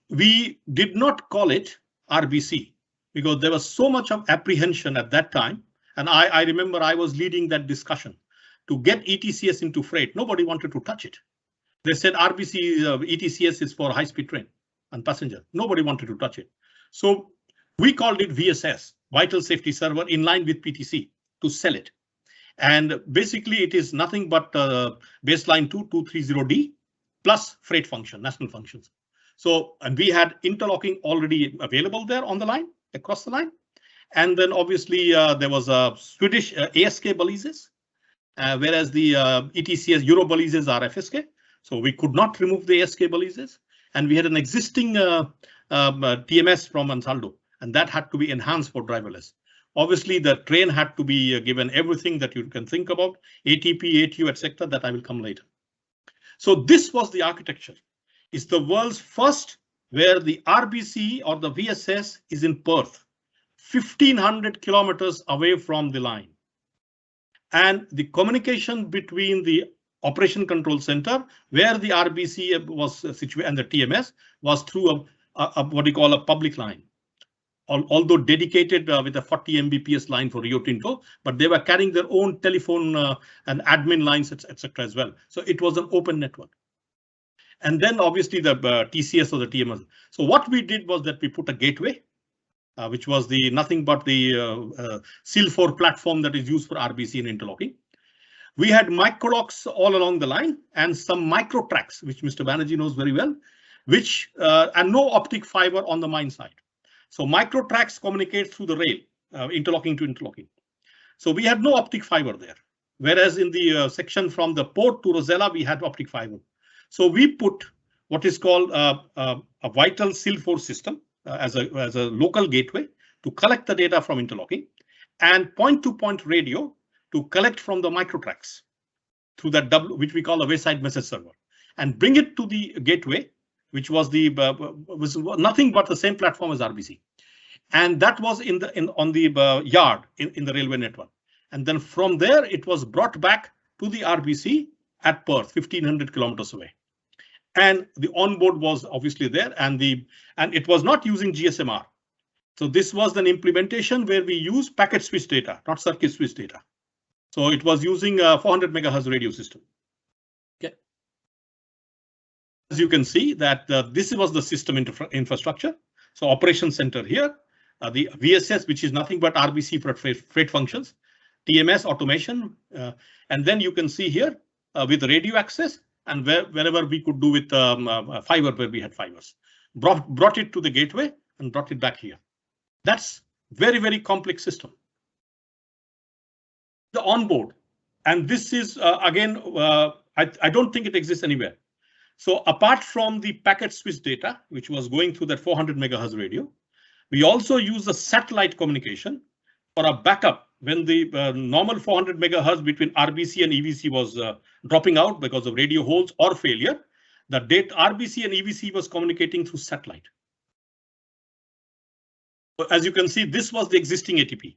We did not call it RBC because there was so much of apprehension at that time. And I remember I was leading that discussion to get ETCS into freight. Nobody wanted to touch it. They said RBC, ETCS is for high-speed train and passenger. Nobody wanted to touch it. So we called it VSS, Vital Safety Server, in line with PTC to sell it. And basically it is nothing but baseline 2230D plus freight function, national functions. So, and we had interlocking already available there on the line, across the line. And then obviously there was a Swedish ASK balises, whereas the ETCS Euro balises are FSK. So we could not remove the ASK balises. And we had an existing TMS from Ansaldo, and that had to be enhanced for driverless. Obviously, the train had to be given everything that you can think about, ATP, ATU, etc. That I will come later. So this was the architecture. It's the world's first where the RBC or the VSS is in Perth, 1500 kilometers away from the line. And the communication between the operation control center, where the RBC was situated and the TMS was through what you call a public line. Although dedicated with a 40 Mbps line for Rio Tinto, but they were carrying their own telephone and admin lines, etc. as well. So it was an open network. And then obviously the TCS or the TMS. So what we did was that we put a gateway, which was the nothing but the SIL4 platform that is used for RBC and interlocking. We had microlocks all along the line and some micro tracks, which Mr. Banerjee knows very well, which and no optic fiber on the mine side. So micro tracks communicate through the rail, interlocking to interlocking. So we had no optic fiber there, whereas in the section from the port to Rosella, we had optic fiber. So we put what is called a vital SIL4 system as a local gateway to collect the data from interlocking. and point-to-point radio to collect from the microtracks through that which we call a wayside message server, and bring it to the gateway, which was was nothing but the same platform as RBC, and that was on the yard in the railway network, and then from there it was brought back to the RBC at Perth, 1,500 kilometers away, and the onboard was obviously there, and it was not using GSMR. So this was an implementation where we use packet switch data, not circuit switch data. So it was using a 400 megahertz radio system. Okay. As you can see that this was the system infrastructure. So operation center here, the VSS, which is nothing but RBC for freight functions, TMS automation, and then you can see here with radio access and wherever we could do with fiber, where we had fibers, brought it to the gateway and brought it back here. That's very, very complex system. The onboard, and this is again, I don't think it exists anywhere. So apart from the packet switch data, which was going through that 400 megahertz radio, we also use the satellite communication for a backup when the normal 400 megahertz between RBC and EVC was dropping out because of radio holes or failure. The RBC and EVC was communicating through satellite. As you can see, this was the existing ATP,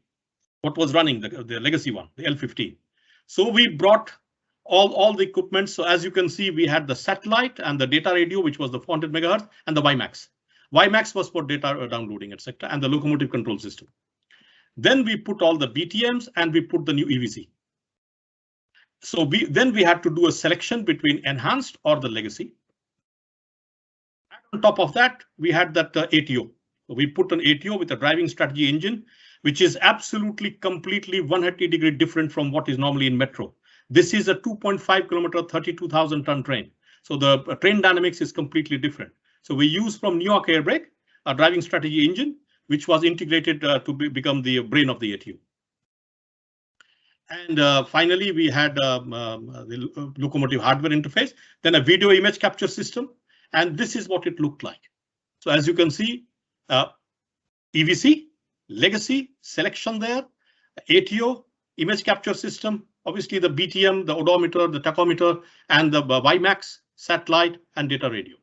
what was running, the legacy one, the L15. So we brought all the equipment. So as you can see, we had the satellite and the data radio, which was the 400 megahertz, and the WiMAX. WiMAX was for data downloading, etc., and the locomotive control system. Then we put all the BTMs and we put the new EVC. So then we had to do a selection between enhanced or the legacy. And on top of that, we had that ATO. So we put an ATO with a driving strategy engine, which is absolutely completely 180-degree different from what is normally in metro. This is a 2.5 kilometer, 32,000 ton train. So the train dynamics is completely different. So we use from New York Air Brake a driving strategy engine, which was integrated to become the brain of the ATO. And finally, we had the locomotive hardware interface, then a video image capture system, and this is what it looked like. So as you can see, EVC, legacy, selection there, ATO, image capture system, obviously the BTM, the odometer, the tachometer, and the WiMAX, satellite, and data radio.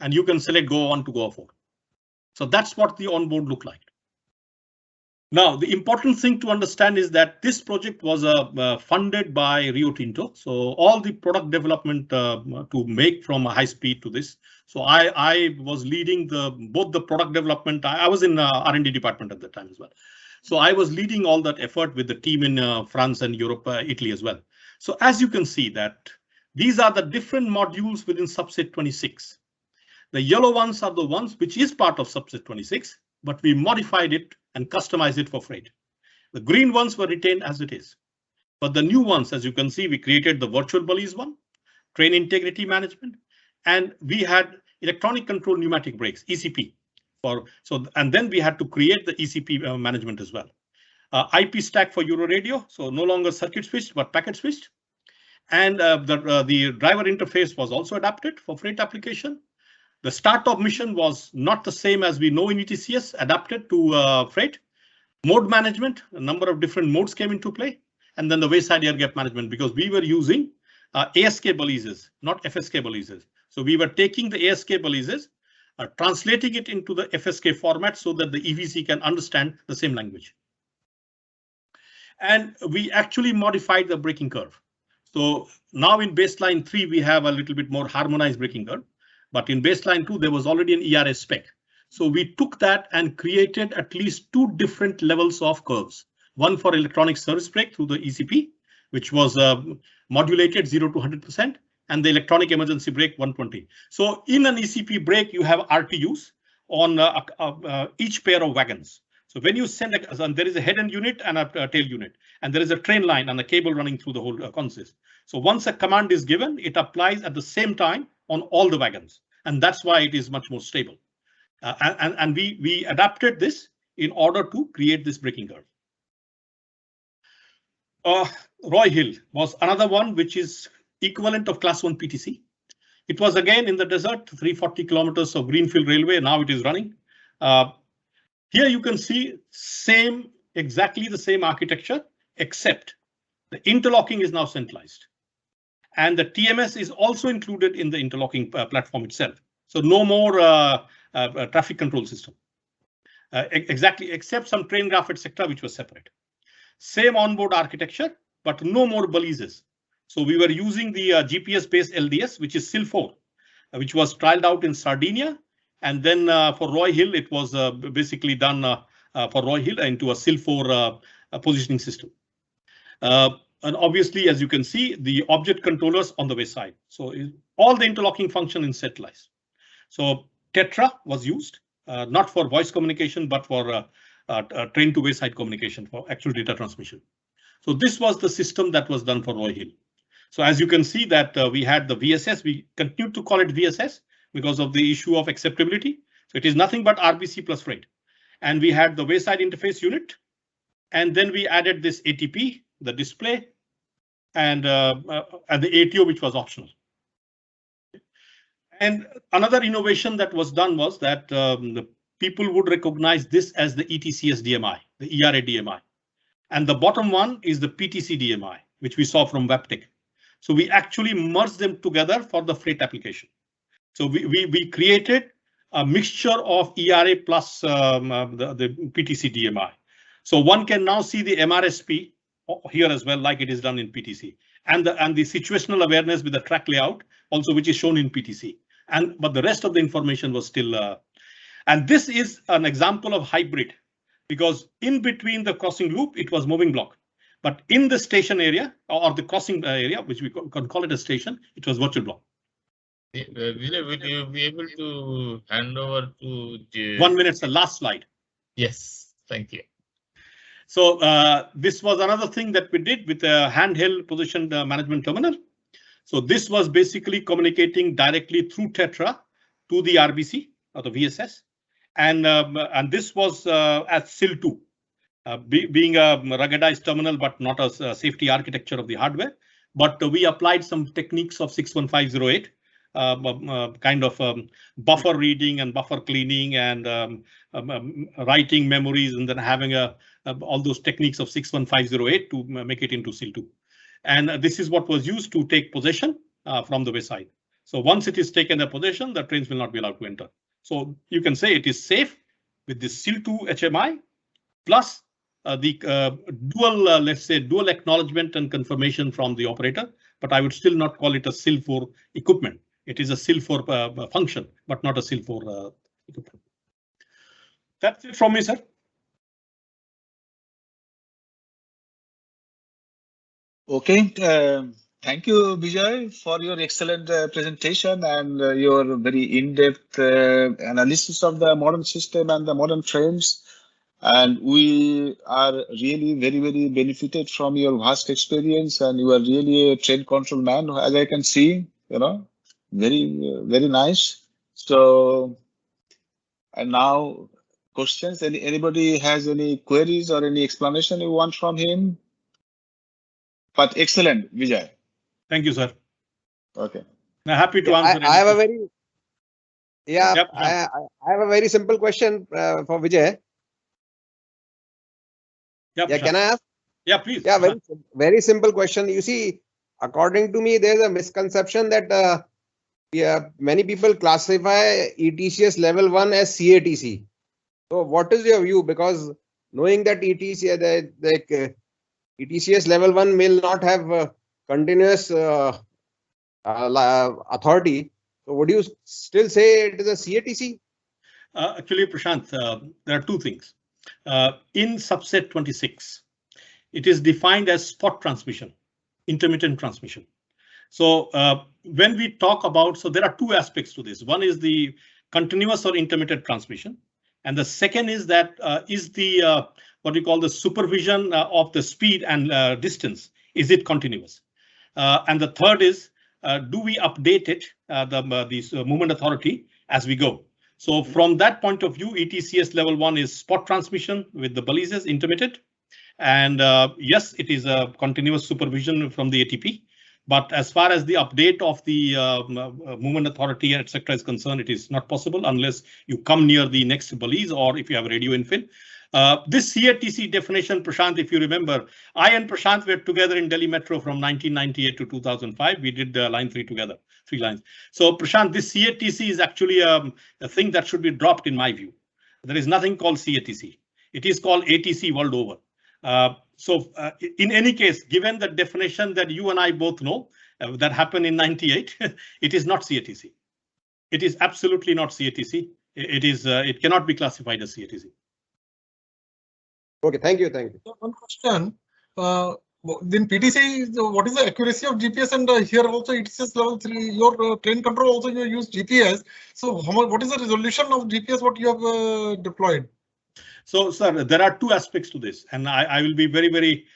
And you can select go on to go forward. So that's what the onboard looked like. Now, the important thing to understand is that this project was funded by Rio Tinto. So all the product development to make from a high speed to this. So I was leading both the product development. I was in R&D department at the time as well. So I was leading all that effort with the team in France and Europe, Italy as well. So as you can see that these are the different modules within subset 26. The yellow ones are the ones which is part of subset 26, but we modified it and customized it for freight. The green ones were retained as it is. But the new ones, as you can see, we created the virtual bullies one, train integrity management, and we had electronic control pneumatic brakes, ECP. And then we had to create the ECP management as well. IP stack for Euro radio, so no longer circuit switched, but packet switched. And the driver interface was also adapted for freight application. The start of mission was not the same as we know in ETCS, adapted to freight. Mode management, a number of different modes came into play. And then the wayside air gap management, because we were using ASK balises, not FSK balises. So we were taking the ASK balises, translating it into the FSK format so that the EVC can understand the same language. And we actually modified the braking curve. So now in baseline 3, we have a little bit more harmonized braking curve. But in baseline 2, there was already an ERS spec. So we took that and created at least 2 different levels of curves. One for electronic service brake through the ECP, which was modulated 0 to 100%, and the electronic emergency brake 120. So in an ECP brake, you have RTUs on each pair of wagons. So when you send there is a head end unit and a tail unit, and there is a train line and a cable running through the whole consist. So once a command is given, it applies at the same time on all the wagons, and that's why it is much more stable. And we adapted this in order to create this braking curve. Roy Hill was another one which is equivalent of class 1 PTC. It was again in the desert, 340 kilometers of greenfield railway. Now it is running. Here you can see same exactly the same architecture, except the interlocking is now centralized. And the TMS is also included in the interlocking platform itself. So no more traffic control system. Exactly, except some train graph, etc., which was separate. Same onboard architecture, but no more balises. So we were using the GPS-based LDS, which is SIL4, which was trialed out in Sardinia. And then for Roy Hill, it was basically done for Roy Hill into a SIL4 positioning system. And obviously, as you can see, the object controllers on the wayside. So all the interlocking function is centralized. So Tetra was used, not for voice communication, but for train to wayside communication for actual data transmission. So this was the system that was done for Roy Hill. So as you can see that we had the VSS, we continue to call it VSS because of the issue of acceptability. So it is nothing but RBC plus freight. And we had the wayside interface unit. And then we added this ATP, the display, and the ATO, which was optional. And another innovation that was done was that the people would recognize this as the ETCS DMI, the ERA DMI. And the bottom one is the PTC DMI, which we saw from WebTech. So we actually merged them together for the freight application. So we created a mixture of ERA plus the PTC DMI. So one can now see the MRSP here as well, like it is done in PTC, and the situational awareness with the track layout also, which is shown in PTC. But the rest of the information was still. And this is an example of hybrid, because in between the crossing loop, it was moving block. But in the station area or the crossing area, which we can call it a station, it was virtual block. Will you be able to hand over to 1 minute, the last slide? Yes, thank you. So this was another thing that we did with a handheld position management terminal. So this was basically communicating directly through Tetra to the RBC or the VSS. And this was at SIL2, being a ruggedized terminal, but not a safety architecture of the hardware. But we applied some techniques of 61508, kind of buffer reading and buffer cleaning and writing memories, and then having all those techniques of 61508 to make it into SIL2. And this is what was used to take possession from the wayside. So once it is taken a possession, the trains will not be allowed to enter. So you can say it is safe with this SIL2 HMI plus the dual, let's say, dual acknowledgement and confirmation from the operator. But I would still not call it a SIL4 equipment. It is a SIL4 function, but not a SIL4 equipment. That's it from me, sir. Okay, thank you, Vijay, for your excellent presentation and your very in-depth analysis of the modern system and the modern trains. And we are really very, very benefited from your vast experience, and you are really a train control man, as I can see, you know, very, very nice. So, and now questions, anybody has any queries or any explanation you want from him? But excellent, Vijay. Thank you, sir. Okay. I'm happy to answer. I have a very, Yep, I have a very simple question for Vijay. Yep, Yeah, sure. can I ask? Yeah, please. Yeah, very simple question. You see, according to me, there's a misconception that many people classify ETCS level 1 as CATC. So what is your view? Because knowing that ETCS level 1 will not have continuous authority. So would you still say it is a CATC? Actually, Prashant, there are two things. In subset 26, it is defined as spot transmission, intermittent transmission. So when we talk about, so there are two aspects to this. One is the continuous or intermittent transmission. And the second is that is the what we call the supervision of the speed and distance. Is it continuous? And the third is, do we update it, this movement authority as we go? So from that point of view, ETCS level 1 is spot transmission with the balises, intermittent. And yes, it is a continuous supervision from the ATP. But as far as the update of the movement authority, etc. is concerned, it is not possible unless you come near the next balise or if you have radio infill. This CATC definition, Prashant, if you remember, I and Prashant were together in Delhi Metro from 1998 to 2005. We did line 3 together, 3 lines. So Prashant, this CATC is actually a thing that should be dropped in my view. There is nothing called CATC. It is called ATC world over. So in any case, given the definition that you and I both know that happened in 98, it is not CATC. It is absolutely not CATC. It cannot be classified as CATC. Okay, thank you, thank you. One question. Then PTC, what is the accuracy of GPS? And here also it says level 3. Your train control also you use GPS. So how much? What is the resolution of GPS? What you have deployed? So, sir, there are 2 aspects to this, and I will be very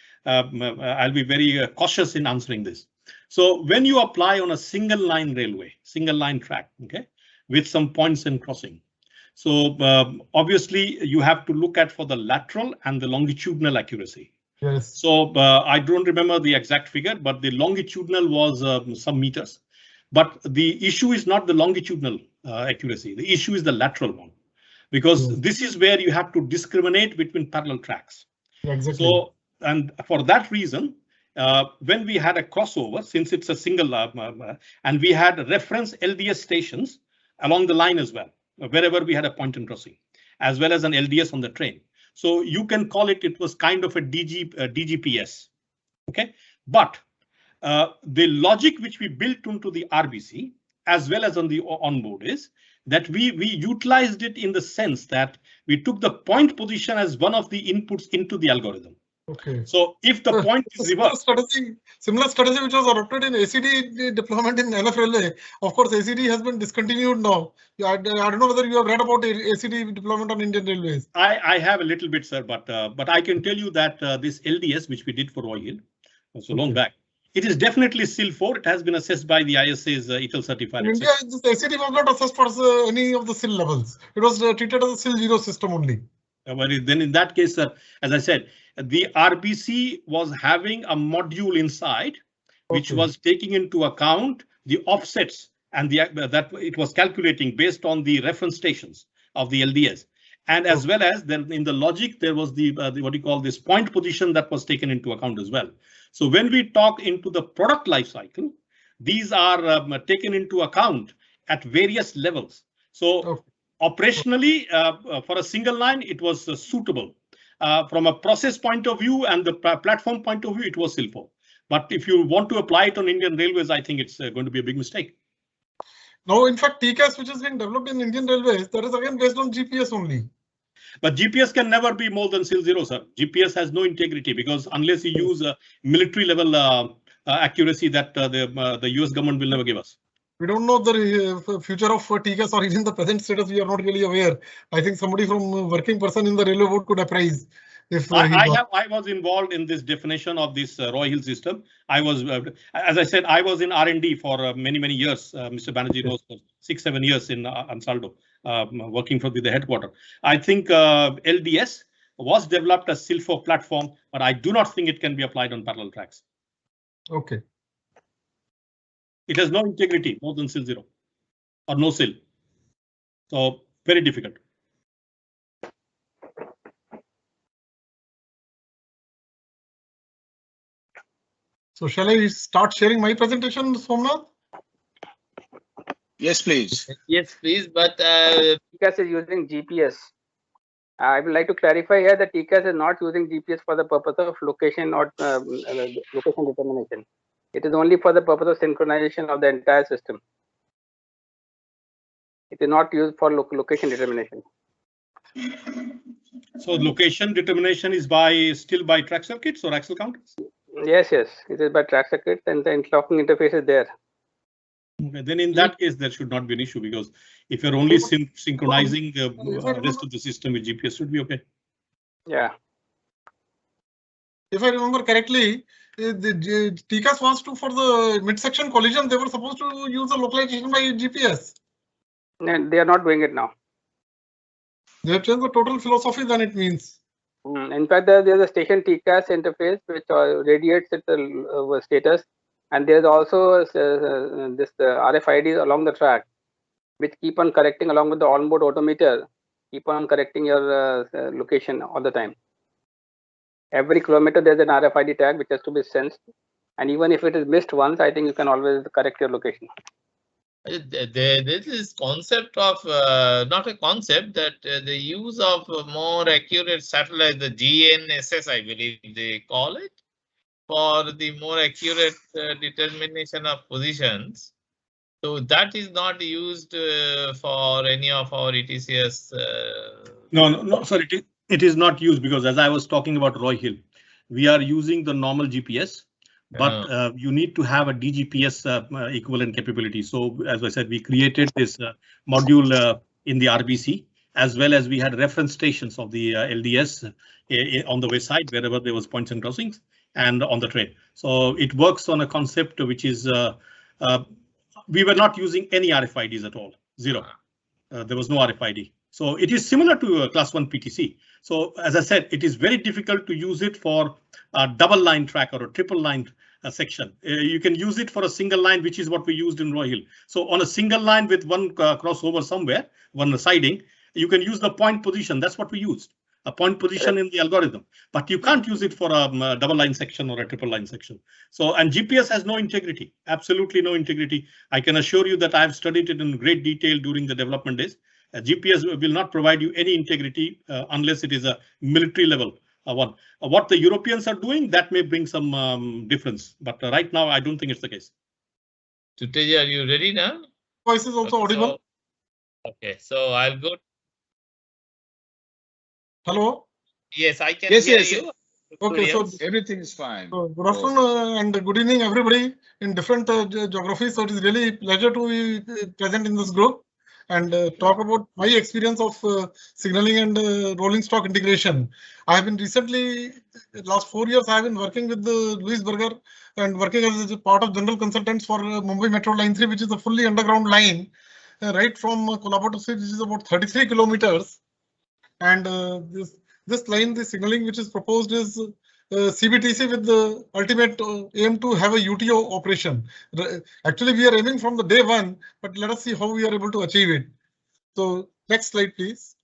cautious in answering this. So, when you apply on a single line railway, single line track, okay, with some points and crossing. So, obviously, you have to look at for the lateral and the longitudinal accuracy. Yes. So, I don't remember the exact figure, but the longitudinal was some meters. But the issue is not the longitudinal accuracy. The issue is the lateral one. Because this is where you have to discriminate between parallel tracks. Exactly. So, and for that reason, when we had a crossover, since it's a single, and we had reference LDS stations along the line as well, wherever we had a point and crossing, as well as an LDS on the train. So you can call it, it was kind of a DGPS. Okay, but the logic which we built into the RBC, as well as on the onboard, is that we utilized it in the sense that we took the point position as one of the inputs into the algorithm. Okay. So if the point is reversed, similar strategy which was adopted in ACD deployment in LF Railway. Of course, ACD has been discontinued now. I don't know whether you have read about ACD deployment on Indian Railways. I have a little bit, sir, but I can tell you that this LDS, which we did for Roy Hill, so long back, it is definitely SIL 4. It has been assessed by the ISA's ETL certified. In India, this ACD was not assessed for any of the SIL levels. It was treated as a SIL 0 system only. But then in that case, sir, as I said, the RBC was having a module inside, which was taking into account the offsets and that it was calculating based on the reference stations of the LDS. And as well as then in the logic, there was the what you call this point position that was taken into account as well. So when we talk into the product life cycle, these are taken into account at various levels. So operationally, for a single line, it was suitable. From a process point of view and the platform point of view, it was SIL4. But if you want to apply it on Indian Railways, I think it's going to be a big mistake. No, in fact, TCAS, which is being developed in Indian Railways, that is again based on GPS only. But GPS can never be more than SIL 0, sir. GPS has no integrity because unless you use a military level accuracy that the US government will never give us. We don't know the future of TCAS or even the present status. We are not really aware. I think somebody from working person in the railway board could apprise. If I was involved in this definition of this Roy Hill system. I was, as I said, I was in R&D for many years. Mr. Banerjee knows for 6-7 years in Ansaldo, working for the headquarters. I think LDS was developed as SIL4 platform, but I do not think it can be applied on parallel tracks. Okay. It has no integrity more than SIL 0 or no SIL. So very difficult. So shall I start sharing my presentation, Somnath? Yes, please. Yes, please. But TCAS is using GPS. I would like to clarify here that TCAS is not using GPS for the purpose of location or location determination. It is only for the purpose of synchronization of the entire system. It is not used for location determination. So location determination is still by track circuits or axle counters? Yes, it is by track circuits and the interlocking interface is there. Okay, then in that case, there should not be an issue because if you're only synchronizing the rest of the system with GPS, should be okay. Yeah. If I remember correctly, the TCAS wants to, for the midsection collision, they were supposed to use the localization by GPS. And they are not doing it now. They have changed the total philosophy, then it means. In fact, there is a station TCAS interface which radiates its status, and there is also this RFIDs along the track, which keep on correcting along with the onboard odometer keep on correcting your location all the time. Every kilometer there's an RFID tag which has to be sensed, and even if it is missed once, I think you can always correct your location. This is concept of not a concept that the use of more accurate satellites, the GNSS, I believe they call it, for the more accurate determination of positions. So that is not used for any of our ETCS. No, sorry, it is not used, because as I was talking about Roy Hill, we are using the normal GPS, but you need to have a DGPS equivalent capability. So as I said, we created this module in the RBC, as well as we had reference stations of the LDS on the west side, wherever there was points and crossings, and on the train. So it works on a concept which is we were not using any RFIDs at all, zero. There was no RFID. So it is similar to a class 1 PTC. So as I said, it is very difficult to use it for a double line track or a triple line section. You can use it for a single line, which is what we used in Roy Hill. So on a single line with one crossover somewhere, one siding, you can use the point position. That's what we used, a point position in the algorithm. But you can't use it for a double line section or a triple line section. So, and GPS has no integrity, absolutely no integrity. I can assure you that I've studied it in great detail during the development days. GPS will not provide you any integrity unless it is a military level one. What the Europeans are doing, that may bring some difference, but right now I don't think it's the case. Tuteja, are you ready now? Voice is also audible. Okay, so I'll go. Hello. Yes, I can Yes, hear yes. you. Okay, so Everything is fine. good afternoon and good evening, everybody in different geographies. So it is really a pleasure to be present in this group and talk about my experience of signaling and rolling stock integration. I have been recently, last 4 years, I have been working with Louis Berger and working as a part of general consultants for Mumbai Metro Line 3, which is a fully underground line, right from Kolhapur to Sri, which is about 33 kilometers. And this line, the signaling which is proposed is CBTC with the ultimate aim to have a UTO operation. Actually, we are aiming from the day one, but let us see how we are able to achieve it. So next slide, please.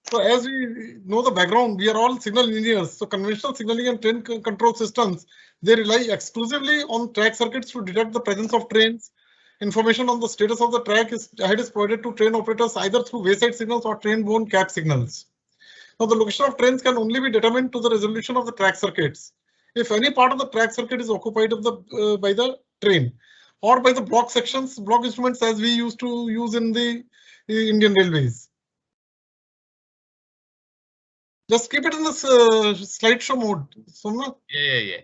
So as we know the background, we are all signal engineers. So conventional signaling and train control systems, they rely exclusively on track circuits to detect the presence of trains. Information on the status of the track is provided to train operators either through wayside signals or train-borne cab signals. Now, the location of trains can only be determined to the resolution of the track circuits. If any part of the track circuit is occupied by the train or by the block sections, block instruments as we used to use in the Indian Railways. Just keep it in this slideshow mode. Somna? Yeah.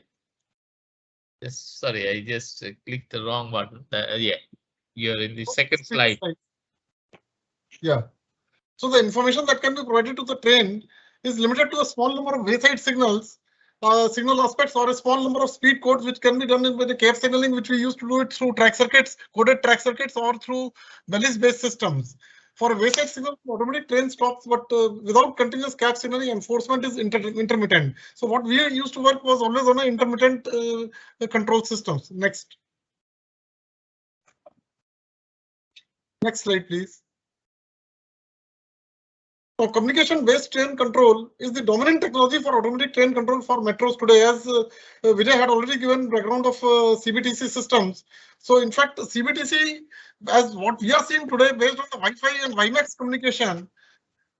Just sorry, I just clicked the wrong button. Yeah, you're in the second slide. Yeah. So the information that can be provided to the train is limited to a small number of wayside signals, signal aspects, or a small number of speed codes, which can be done with the cab signaling, which we used to do it through track circuits, coded track circuits, or through Bellis-based systems. For a wayside signal, automatic train stops, but without continuous cab signaling, enforcement is intermittent. So what we used to work was always on an intermittent control systems. Next slide, please. So communication-based train control is the dominant technology for automatic train control for metros today, as Vijay had already given background of CBTC systems. So in fact, CBTC, as what we are seeing today, based on the Wi-Fi and WiMAX communication,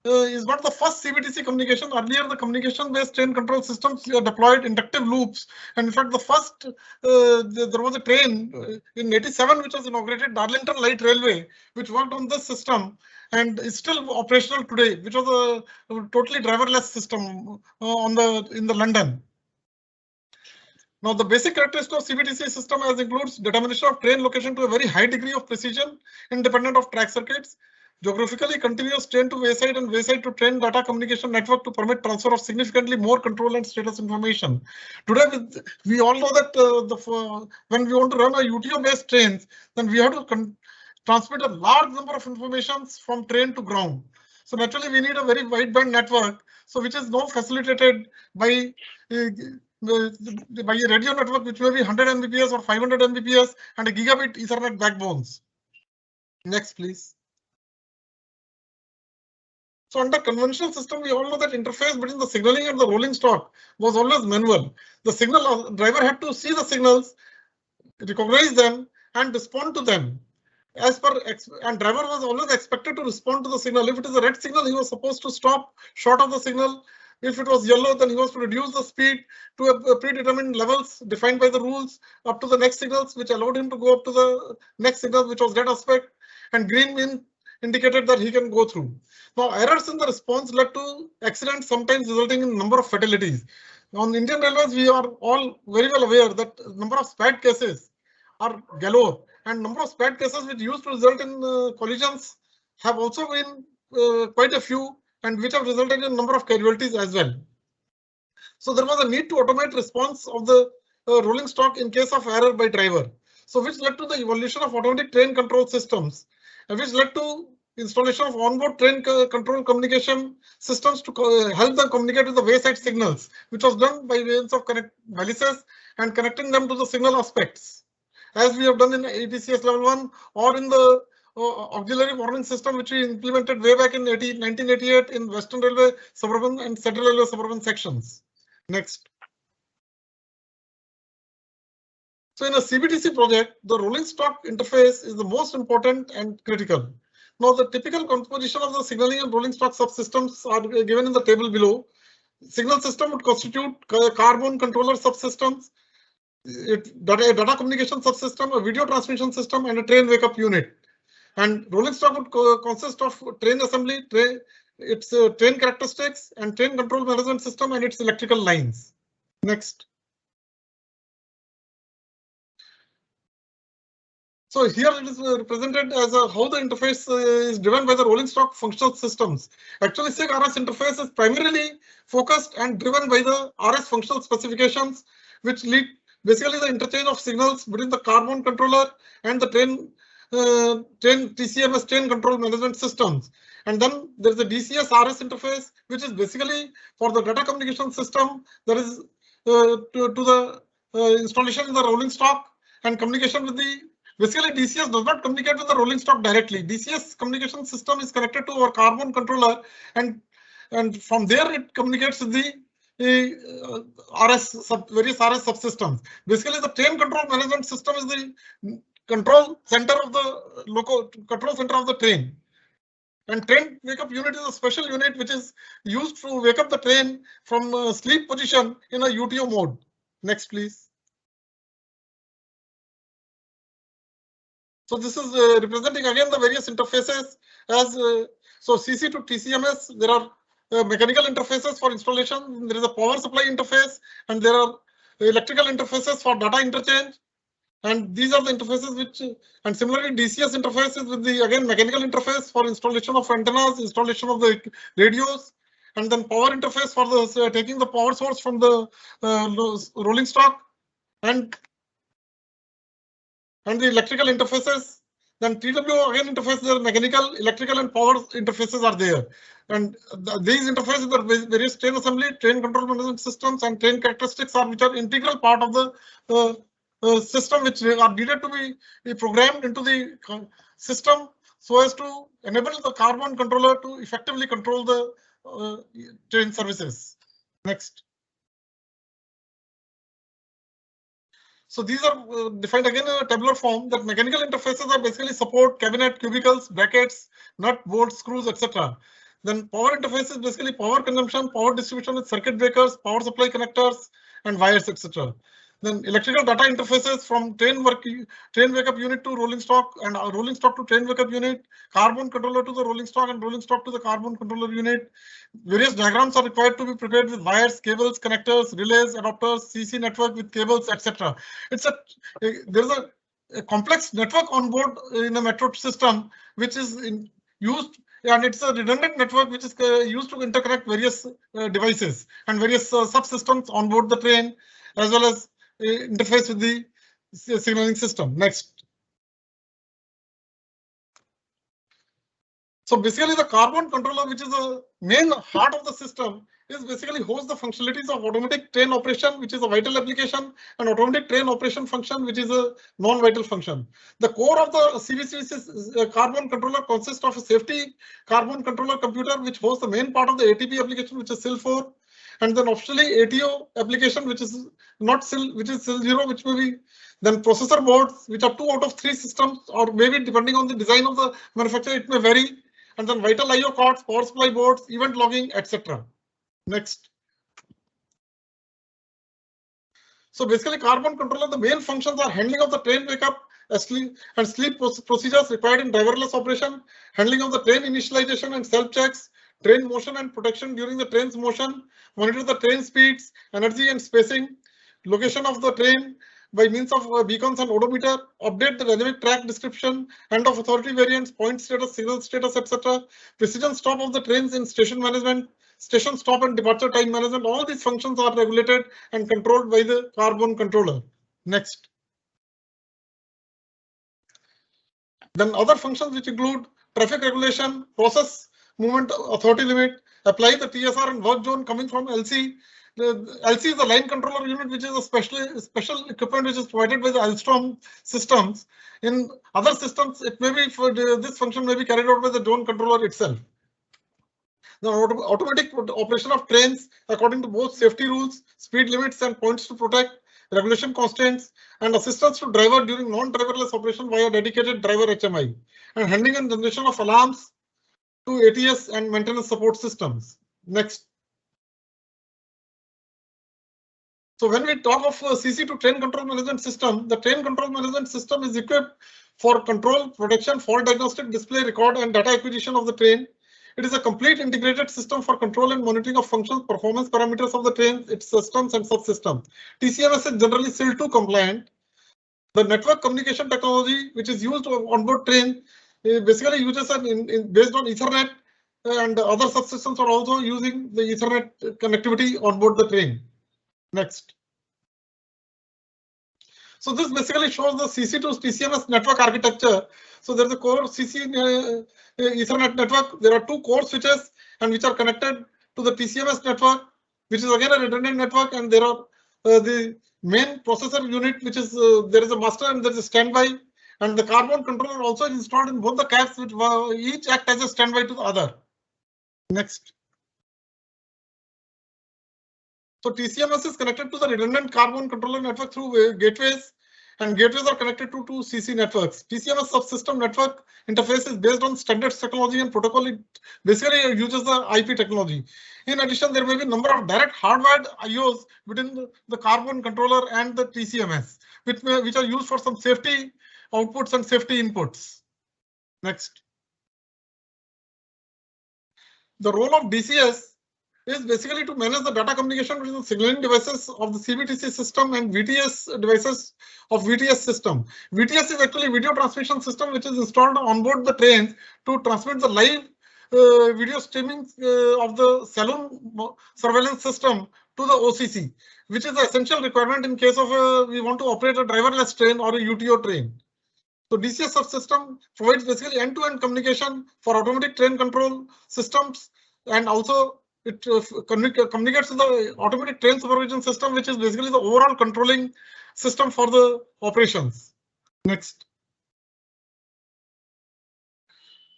is not the first CBTC communication. Earlier, the communication-based train control systems deployed inductive loops. And in fact, the first, there was a train in '87 which was inaugurated, Darlington Light Railway, which worked on this system and is still operational today, which was a totally driverless system in the London. Now, the basic characteristic of CBTC system as includes determination of train location to a very high degree of precision, independent of track circuits, geographically continuous train to wayside and wayside to train data communication network to permit transfer of significantly more control and status information. Today, we all know that when we want to run a UTO-based trains, then we have to transmit a large number of informations from train to ground. So naturally, we need a very wideband network, so which is now facilitated by a radio network, which may be 100 Mbps or 500 Mbps and a gigabit Ethernet backbones. Next, please. So under conventional system, we all know that interface between the signaling and the rolling stock was always manual. The signal driver had to see the signals, recognize them, and respond to them. As per and driver was always expected to respond to the signal. If it is a red signal, he was supposed to stop short of the signal. If it was yellow, then he was to reduce the speed to a predetermined levels defined by the rules up to the next signals, which allowed him to go up to the next signal, which was red aspect, and green indicated that he can go through. Now, errors in the response led to accidents, sometimes resulting in number of fatalities. On Indian Railways, we are all very well aware that number of SPAD cases are galore, and number of SPAD cases which used to result in collisions have also been quite a few, and which have resulted in number of casualties as well. So there was a need to automate response of the rolling stock in case of error by driver. So which led to the evolution of automatic train control systems, and which led to installation of onboard train control communication systems to help them communicate with the wayside signals, which was done by means of balises and connecting them to the signal aspects, as we have done in ETCS level 1 or in the auxiliary warning system, which we implemented way back in 1988 in Western Railway suburban and Central Railway suburban sections. Next. So in a CBTC project, the rolling stock interface is the most important and critical. Now, the typical composition of the signaling and rolling stock subsystems are given in the table below. Signal system would constitute carbon controller subsystems, data communication subsystem, a video transmission system, and a train wake-up unit. And rolling stock would consist of train assembly, its train characteristics, and train control management system and its electrical lines. Next. So here it is represented as how the interface is driven by the rolling stock functional systems. Actually, SIG RS interface is primarily focused and driven by the RS functional specifications, which lead basically the interchange of signals between the carbon controller and the train TCMS train control management systems. And then there's a DCS RS interface, which is basically for the data communication system that is to the installation in the rolling stock and communication with the. Basically, DCS does not communicate with the rolling stock directly. DCS communication system is connected to our carbon controller, and from there it communicates with the various RS subsystems. Basically, the train control management system is the control center of the control center of the train. And train wake-up unit is a special unit which is used to wake up the train from sleep position in a UTO mode. Next, please. So this is representing again the various interfaces as so CC to TCMS. There are mechanical interfaces for installation. There is a power supply interface, and there are electrical interfaces for data interchange. And these are the interfaces which, and similarly DCS interfaces with the again mechanical interface for installation of antennas, installation of the radios, and then power interface for the taking the power source from the rolling stock, and the electrical interfaces. Then TW again interfaces, there are mechanical, electrical, and power interfaces are there. And these interfaces are various train assembly, train control management systems, and train characteristics are which are integral part of the system, which are needed to be programmed into the system so as to enable the carbon controller to effectively control the train services. Next. So these are defined again in a tabular form that mechanical interfaces are basically support cabinet, cubicles, brackets, nut, bolts, screws, etc. Then power interface is basically power consumption, power distribution with circuit breakers, power supply connectors, and wires, etc. Then electrical data interfaces from train wake-up unit to rolling stock, and rolling stock to train wake-up unit, carbon controller to the rolling stock, and rolling stock to the carbon controller unit. Various diagrams are required to be prepared with wires, cables, connectors, relays, adapters, CC network with cables, etc. There's a complex network on board in a metro system, which is used. And it's a redundant network which is used to interconnect various devices and various subsystems on board the train, as well as interface with the signaling system. Next. So basically the carbon controller, which is the main heart of the system, is basically hosts the functionalities of automatic train operation, which is a vital application, and automatic train operation function, which is a non-vital function. The core of the CVC carbon controller consists of a safety carbon controller computer, which hosts the main part of the ATP application, which is SIL4, and then optionally ATO application, which is not SIL, which is SIL0, which may be then processor boards, which are 2 out of 3 systems, or maybe depending on the design of the manufacturer, it may vary, and then vital IO cards, power supply boards, event logging, etc. Next. So basically, carbon controller, the main functions are handling of the train wake up and sleep procedures required in driverless operation, handling of the train initialization and self checks, train motion and protection during the train's motion, monitor the train speeds, energy and spacing, location of the train by means of beacons and odometer, update the dynamic track description, hand of authority variants, point status, signal status, etc. Precision stop of the trains in station management, station stop and departure time management. All these functions are regulated and controlled by the carbon controller. Next. Then other functions which include traffic regulation, process movement authority limit, apply the TSR and work zone coming from LC. The LC is the line controller unit, which is a special equipment which is provided by the Alstom systems. In other systems, it may be for this function may be carried out by the zone controller itself. The automatic operation of trains according to both safety rules, speed limits and points to protect, regulation constraints, and assistance to driver during non-driverless operation via dedicated driver HMI, and handling and generation of alarms to ATS and maintenance support systems. Next. So when we talk of CC to train control management system, the train control management system is equipped for control, protection, fault diagnostic, display, record, and data acquisition of the train. It is a complete integrated system for control and monitoring of functions, performance parameters of the trains, its systems and subsystems. TCMS is generally SIL2 compliant. The network communication technology, which is used on board train, basically uses based on Ethernet, and other subsystems are also using the Ethernet connectivity on board the train. Next. So this basically shows the CC to TCMS network architecture. So there's a core CC Ethernet network. There are 2 core switches and which are connected to the TCMS network, which is again a redundant network, and there are the main processor unit, which is there is a master and there is a standby, and the carbon controller also is installed in both the cabs, which each act as a standby to the other. Next. So TCMS is connected to the redundant carbon controller network through gateways, and gateways are connected to 2 CC networks. TCMS subsystem network interface is based on standards technology and protocol. It basically uses the IP technology. In addition, there may be a number of direct hardwired IOs within the carbon controller and the TCMS, which are used for some safety outputs and safety inputs. Next. The role of DCS is basically to manage the data communication between the signaling devices of the CBTC system and VTS devices of VTS system. VTS is actually video transmission system, which is installed on board the trains to transmit the live video streaming of the saloon surveillance system to the OCC, which is the essential requirement in case of we want to operate a driverless train or a UTO train. So DCS subsystem provides basically end-to-end communication for automatic train control systems, and also it communicates with the automatic train supervision system, which is basically the overall controlling system for the operations. Next.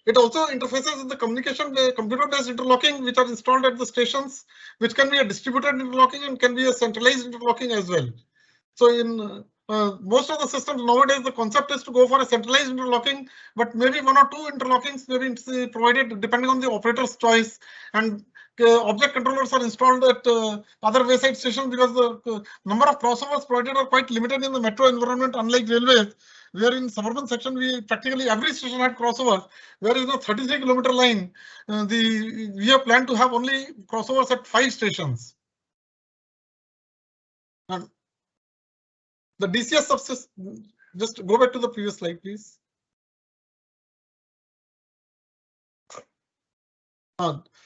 It also interfaces with the communication computer-based interlocking, which are installed at the stations, which can be a distributed interlocking and can be a centralized interlocking as well. So in most of the systems nowadays, the concept is to go for a centralized interlocking, but maybe 1 or 2 interlockings may be provided depending on the operator's choice, and object controllers are installed at other wayside stations because the number of crossovers provided are quite limited in the metro environment, unlike railways, where in suburban section we practically every station had crossovers. Where in a 33-kilometer line, we have planned to have only crossovers at 5 stations. And the DCS subsystem, just go back to the previous slide, please.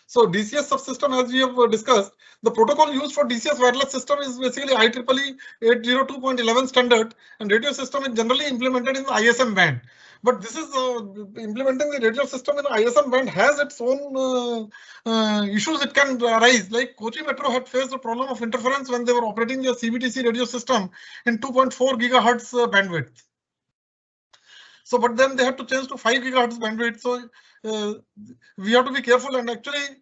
So DCS subsystem, as we have discussed, the protocol used for DCS wireless system is basically IEEE 802.11 standard, and radio system is generally implemented in the ISM band. But this is implementing the radio system in ISM band has its own issues it can arise. Like Kochi Metro had faced the problem of interference when they were operating their CBTC radio system in 2.4 gigahertz bandwidth. So, but then they had to change to 5 gigahertz bandwidth. So we have to be careful. And actually,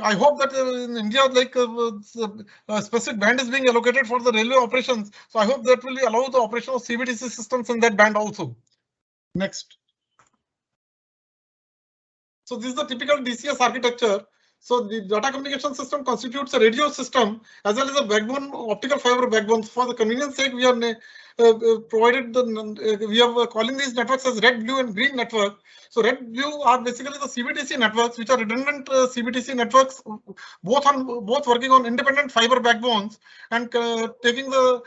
I hope that in India, like a specific band is being allocated for the railway operations. So I hope that will allow the operation of CBTC systems in that band also. Next. So this is the typical DCS architecture. So the data communication system constitutes a radio system as well as a backbone, optical fiber backbone. For the convenience sake, we are provided we are calling these networks as red, blue, and green network. So red, blue are basically the CBTC networks, which are redundant CBTC networks, both working on independent fiber backbones and taking the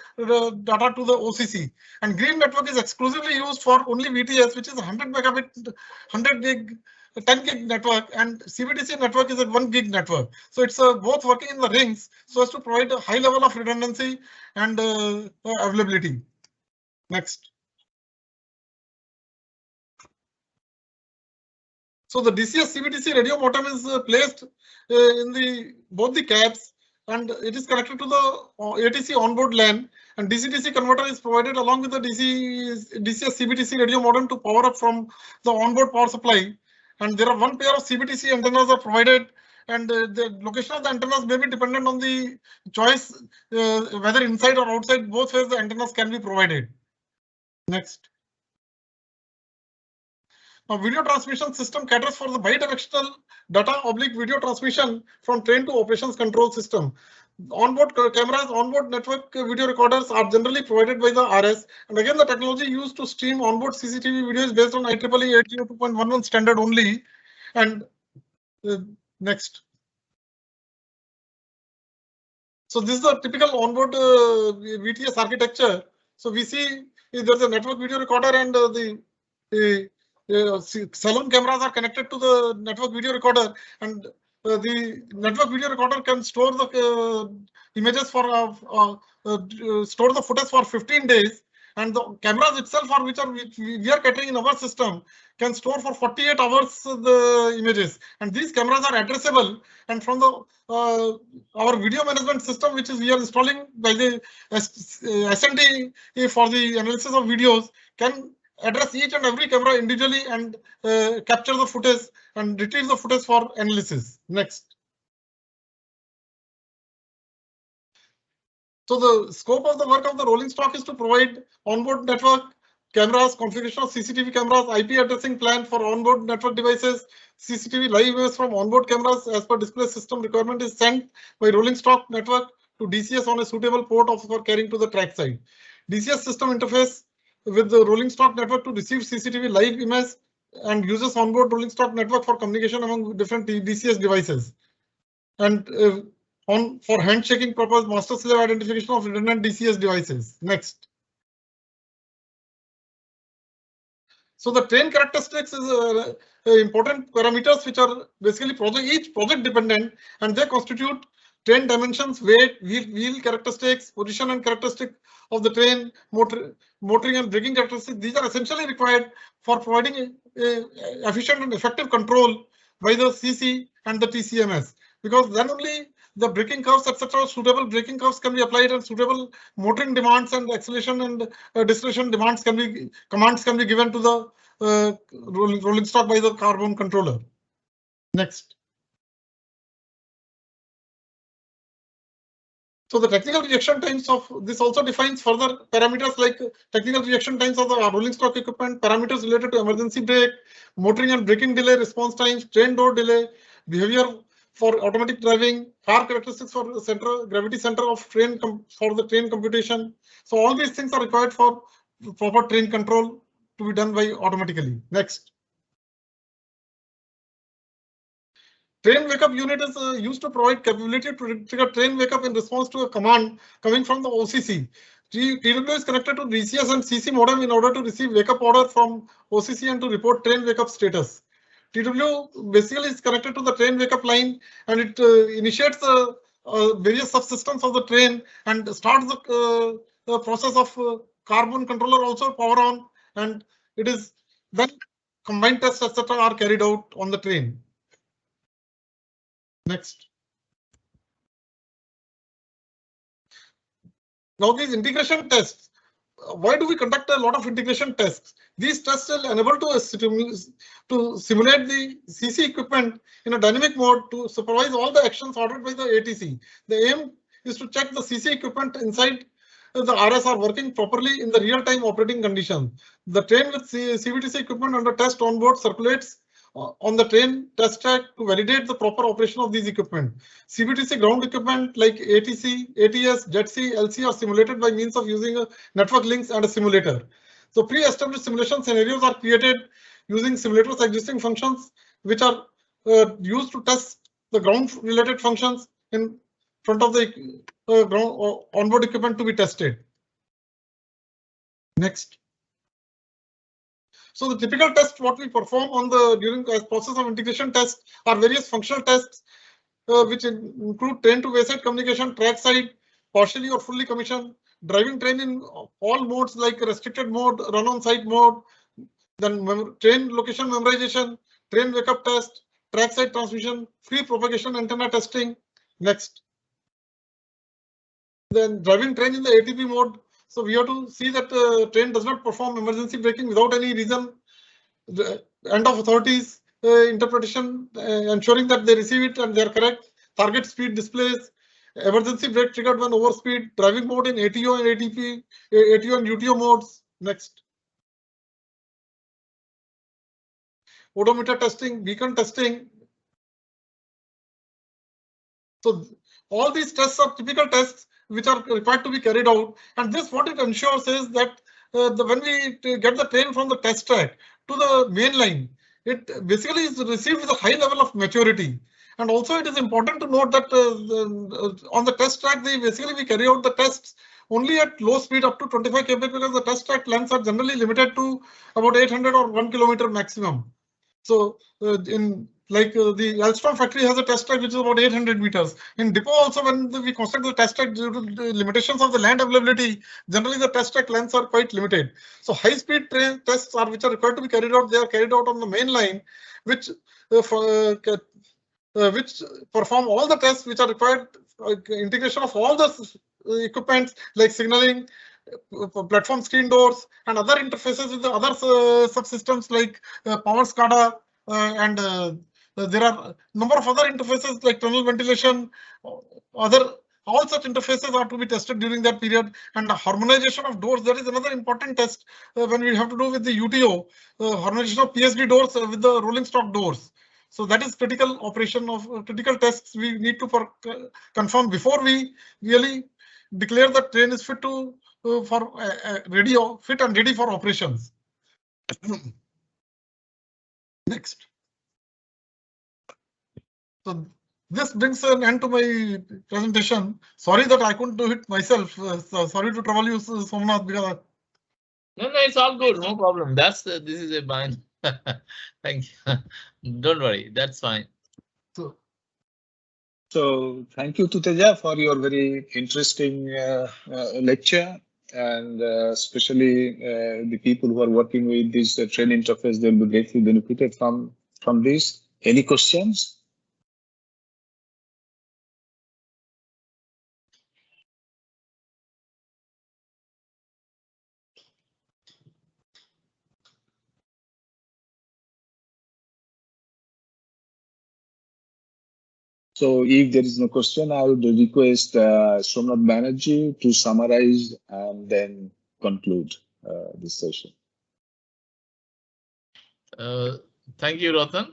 data to the OCC. And green network is exclusively used for only VTS, which is 100 megabit, 100 gig. 10 gig network, and CBTC network is a 1 gig network. So it's both working in the rings so as to provide a high level of redundancy and availability. Next. So the DCS CBTC radio modem is placed in both the cabs, and it is connected to the ATC onboard LAN, and DC-DC converter is provided along with the DCS CBTC radio modem to power up from the onboard power supply. And there are one pair of CBTC antennas are provided, and the location of the antennas may be dependent on the choice, whether inside or outside, both ways the antennas can be provided. Next. Now, video transmission system caters for the bidirectional data / video transmission from train to operations control system. Onboard cameras, onboard network video recorders are generally provided by the RS. And again, the technology used to stream onboard CCTV video is based on IEEE 802.11 standard only. And next. So this is the typical onboard VTS architecture. So we see there's a network video recorder, and the Salon cameras are connected to the network video recorder, and the network video recorder can store the images for store the footage for 15 days, and the cameras itself, which we are catering in our system, can store for 48 hours the images. And these cameras are addressable, and from the our video management system, which is we are installing by the SND for the analysis of videos, can address each and every camera individually and capture the footage and retrieve the footage for analysis. Next. So the scope of the work of the rolling stock is to provide onboard network cameras, configuration of CCTV cameras, IP addressing plan for onboard network devices, CCTV live images from onboard cameras as per display system requirement is sent by rolling stock network to DCS on a suitable port for carrying to the track side. DCS system interface with the rolling stock network to receive CCTV live image and uses onboard rolling stock network for communication among different DCS devices. And for handshaking purpose, master slave identification of redundant DCS devices. Next. So the train characteristics is important parameters which are basically each project dependent, and they constitute train dimensions, weight, wheel characteristics, position and characteristic of the train, motoring and braking characteristics. These are essentially required for providing efficient and effective control by the CC and the TCMS, because then only the braking curves, etc., suitable braking curves can be applied, and suitable motoring demands and acceleration and deceleration commands can be given to the rolling stock by the carbon controller. Next. So the technical reaction times of this also defines further parameters like technical reaction times of the rolling stock equipment, parameters related to emergency brake, motoring and braking delay, response times, train door delay, behavior for automatic driving, car characteristics for the gravity center of train for the train computation. So all these things are required for proper train control to be done by automatically. Next. Train wake-up unit is used to provide capability to trigger train wake-up in response to a command coming from the OCC. TW is connected to DCS and CC modem in order to receive wake-up order from OCC and to report train wake-up status. TW basically is connected to the train wake-up line, and it initiates the various subsystems of the train and starts the process of carbon controller also power on, and it is then combined tests, etc., are carried out on the train. Next. Now these integration tests, why do we conduct a lot of integration tests? These tests will enable to simulate the CC equipment in a dynamic mode to supervise all the actions ordered by the ATC. The aim is to check the CC equipment inside the RS are working properly in the real-time operating condition. The train with CBTC equipment under test on board circulates on the train test track to validate the proper operation of these equipment. CBTC ground equipment like ATC, ATS, JETC, LC are simulated by means of using a network links and a simulator. So pre-established simulation scenarios are created using simulators existing functions which are used to test the ground related functions in front of the ground onboard equipment to be tested. Next. So the typical tests what we perform on the during the process of integration test are various functional tests which include train to wayside communication, track side, partially or fully commissioned, driving train in all modes like restricted mode, run on site mode, then train location memorization, train wake up test, track side transmission, free propagation antenna testing. Next. Then driving train in the ATP mode. So we have to see that the train does not perform emergency braking without any reason. The end of authorities interpretation, ensuring that they receive it and they are correct. Target speed displays, emergency brake triggered when overspeed, driving mode in ATO and ATP, ATO and UTO modes. Next. Odometer testing, beacon testing. So all these tests are typical tests which are required to be carried out, and this what it ensures is that when we get the train from the test track to the main line, it basically is received with a high level of maturity. And also it is important to note that on the test track, we carry out the tests only at low speed up to 25 km because the test track lengths are generally limited to about 800 or 1 kilometer maximum. So in the Alstom factory has a test track which is about 800 meters. In depot also, when we construct the test track due to the limitations of the land availability, generally the test track lengths are quite limited. So high speed train tests which are required to be carried out. They are carried out on the main line, which perform all the tests which are required, integration of all the equipments like signaling, platform screen doors, and other interfaces with the other subsystems like power SCADA and there are a number of other interfaces like tunnel ventilation, all such interfaces are to be tested during that period. And the harmonization of doors, that is another important test when we have to do with the UTO, harmonization of PSB doors with the rolling stock doors. So that is critical operation of critical tests we need to confirm before we really declare that train is fit to fit and ready for operations. Next. So this brings an end to my presentation. Sorry that I couldn't do it myself. Sorry to trouble you, Somnath. Because no, it's all good. No problem. This is a bind. Thank you. Don't worry. That's fine. So thank you to Teja for your very interesting lecture, and especially the people who are working with this train interface, they will be greatly benefited from this. Any questions? So if there is no question, I would request Somnath Banerjee to summarize and then conclude this session. Thank you, Ratan,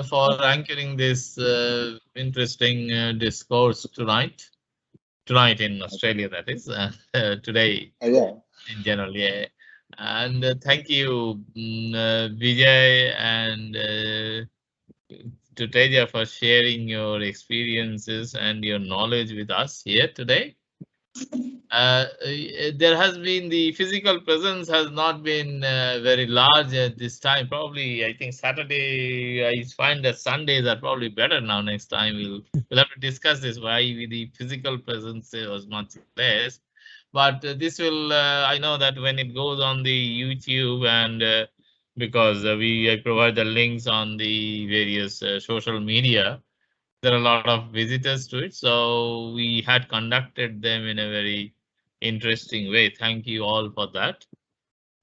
for anchoring this interesting discourse tonight. Tonight in Australia, that is, today in general. Yeah. And thank you, Vijay and to Teja for sharing your experiences and your knowledge with us here today. There has been the physical presence has not been very large at this time. Probably, I think Saturday, I find that Sundays are probably better now. Next time we'll have to discuss this, why the physical presence was much less. But this will, I know that when it goes on the YouTube and because I provide the links on the various social media. There are a lot of visitors to it, so we had conducted them in a very interesting way. Thank you all for that.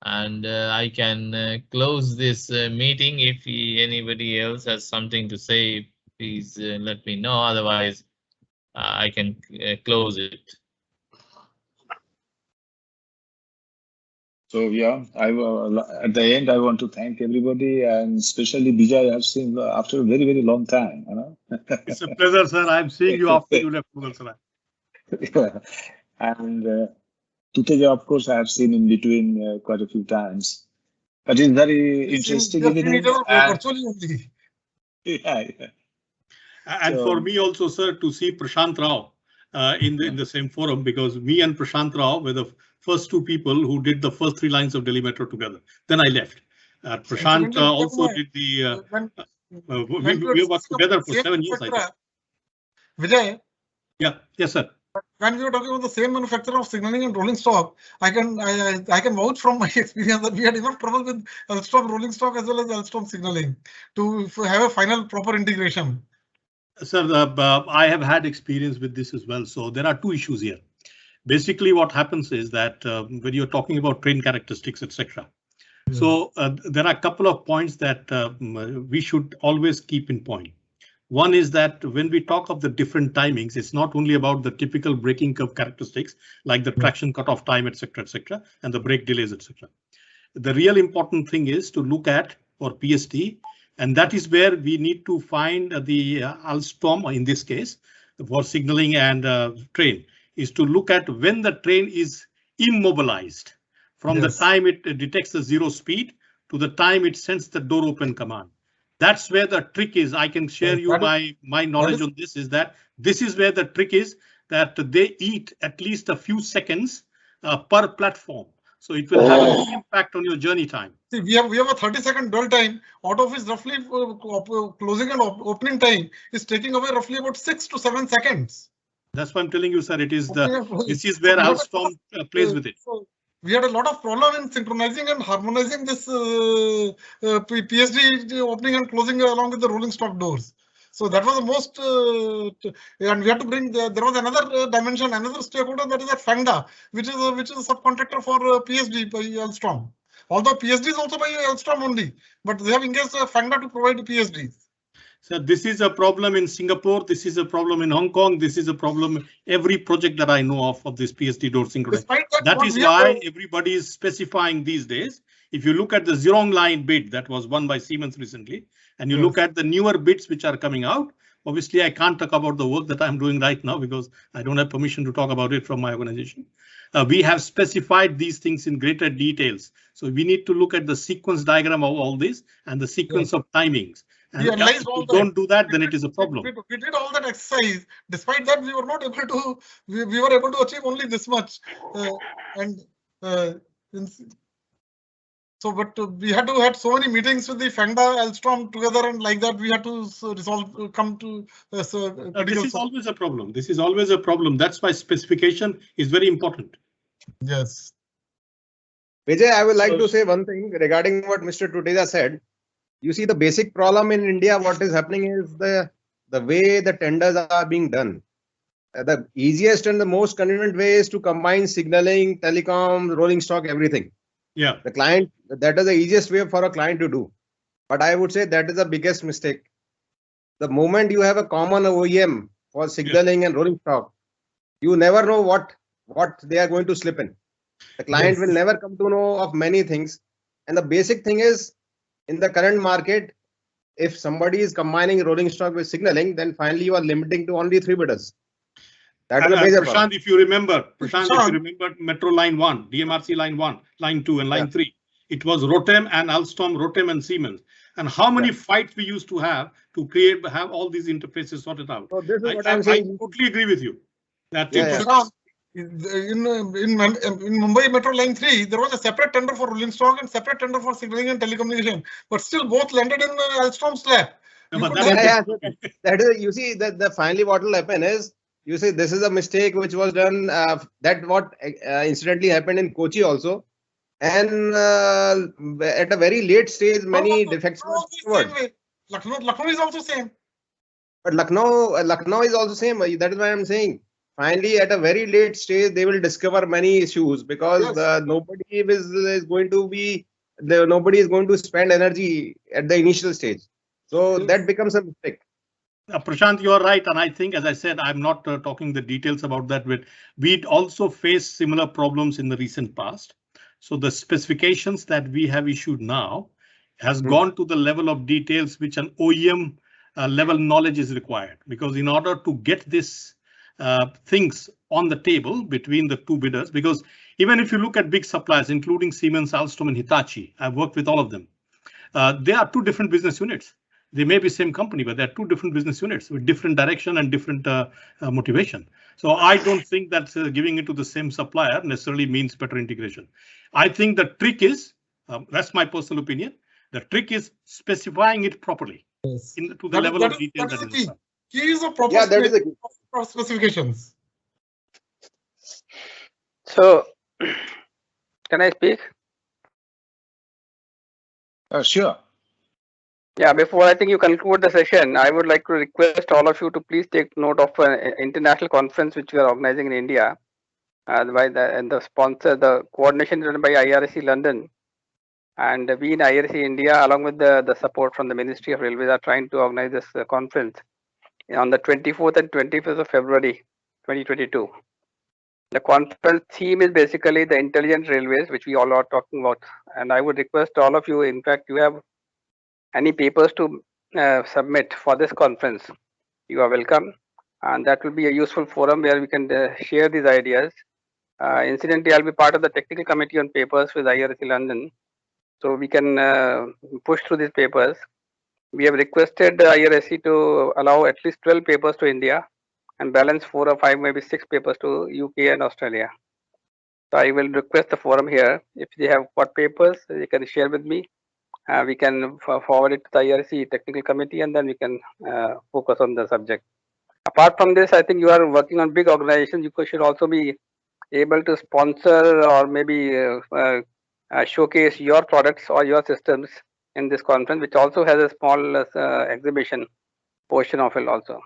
And I can close this meeting. If anybody else has something to say, please let me know. Otherwise, I can close it. So yeah, at the end I want to thank everybody, and especially Bijay. I've seen after a very, very long time. You know? It's a pleasure, sir. I'm seeing you after you left Google, sir. And Tuteja, of course, I have seen in between quite a few times. But it's very interesting evening. Virtually only. Yeah. And So- for me also, sir, to see Prashant Rao in the same forum, because me and Prashant Rao were the first two people who did the first 3 lines of Delhi Metro together. Then I left. Prashant also did the. We worked together for 7 years, I think. Vijay, Yeah, yes, sir. when we were talking about the same manufacturer of signaling and rolling stock, I can vouch from my experience that we had enough trouble with Alstom rolling stock as well as Alstom signaling to have a final proper integration. Sir, I have had experience with this as well. So there are 2 issues here. Basically, what happens is that when you're talking about train characteristics, etc. So there are a couple of points that we should always keep in point. One is that when we talk of the different timings, it's not only about the typical braking curve characteristics like the traction cutoff time, etc., and the brake delays, etc. The real important thing is to look at for PST, and that is where we need to find the Alstom in this case for signaling and train, is to look at when the train is immobilized from the time it detects the 0 speed to the time it sends the door open command. That's where the trick is. I can share you my knowledge on this, is that this is where the trick is, that they eat at least a few seconds per platform. So it will have a big impact on your journey time. See, we have a 30-second dwell time, out of which roughly closing and opening time is taking away roughly about 6 to 7 seconds. That's why I'm telling you, sir. It is this is where Alstom plays with it. So we had a lot of problem in synchronizing and harmonizing this PSD opening and closing along with the rolling stock doors. So that was the most, and we had to bring. There was another dimension, another stakeholder, that is at Fangda, which is a subcontractor for PSD by Alstom. Although PSD is also by Alstom only, but they have engaged Fangda to provide PSDs. So this is a problem in Singapore. This is a problem in Hong Kong. This is a problem every project that I know of this PSD door synchronization. That is why everybody is specifying these days. If you look at the Zhurong line bid that was won by Siemens recently, and you look at the newer bids which are coming out, obviously I can't talk about the work that I'm doing right now because I don't have permission to talk about it from my organization. We have specified these things in greater details. So we need to look at the sequence diagram of all this and the sequence of timings. And if you don't do that, then it is a problem. We did all that exercise. Despite that, we were not able to. We were able to achieve only this much, so, but we had to had so many meetings with the Fangda, Alstom together, and like that we had to resolve, come to. This is always a problem. This is always a problem. That's why specification is very important. Yes. Vijay, I would like to say one thing regarding what Mr. Tuteja said. You see, the basic problem in India, what is happening is the way the tenders are being done. The easiest and the most convenient way is to combine signaling, telecom, rolling stock, everything. Yeah. The client, that is the easiest way for a client to do. But I would say that is the biggest mistake. The moment you have a common OEM for signaling and rolling stock, you never know what they are going to slip in. The client will never come to know of many things. And the basic thing is, in the current market, if somebody is combining rolling stock with signaling, then finally you are limiting to only 3 bidders. That is a major problem. Prashant, if you remember, Metro Line 1, DMRC Line 1, Line 2 and Line 3, it was Rotem and Alstom, Rotem and Siemens. And how many fights we used to have have all these interfaces sorted out. So this is what I I'm saying. totally agree with you. In Mumbai Metro Line 3, there was a separate tender for rolling stock and separate tender for signaling and telecommunication, but still both landed in Alstom's lap. That is, you see, that finally what will happen is, you see, this is a mistake which was done. That what incidentally happened in Kochi also. and at a very late stage, many defects were discovered. Lucknow is also same. But Lucknow is also same. That is why I'm saying. Finally, at a very late stage, they will discover many issues because Yes. nobody is going to be nobody is going to spend energy at the initial stage. So Yes. that becomes a mistake. Prashant, you are right, and I think, as I said, I'm not talking the details about that. But we also faced similar problems in the recent past. So the specifications that we have issued now has gone to the level of details which an OEM level knowledge is required, because in order to get this things on the table between the two bidders, because even if you look at big suppliers, including Siemens, Alstom and Hitachi, I've worked with all of them. They are two different business units. They may be same company, but they're two different business units with different direction and different motivation. So I don't think that giving it to the same supplier necessarily means better integration. I think the trick is, that's my personal opinion, the trick is specifying it properly to the level of detail that is required. Key is a proper specifications. So, can I speak? Sure. Yeah, before I think you conclude the session, I would like to request all of you to please take note of an international conference which we are organizing in India by the sponsor, the coordination done by IRC London, and we in IRC India, along with the support from the Ministry of Railways, are trying to organize this conference on the 24th and 25th of February 2022. The conference theme is basically the intelligent railways, which we all are talking about. And I would request all of you, in fact, you have any papers to submit for this conference, you are welcome. And that will be a useful forum where we can share these ideas. Incidentally, I'll be part of the technical committee on papers with IRC London. So we can push through these papers. We have requested IRSC to allow at least 12 papers to India and balance 4 or 5, maybe 6 papers to UK and Australia. So I will request the forum here. If they have got papers, they can share with me. We can forward it to the IRC technical committee, and then we can focus on the subject. Apart from this, I think you are working on big organizations. You should also be able to sponsor or maybe showcase your products or your systems in this conference, which also has a small exhibition portion of it also.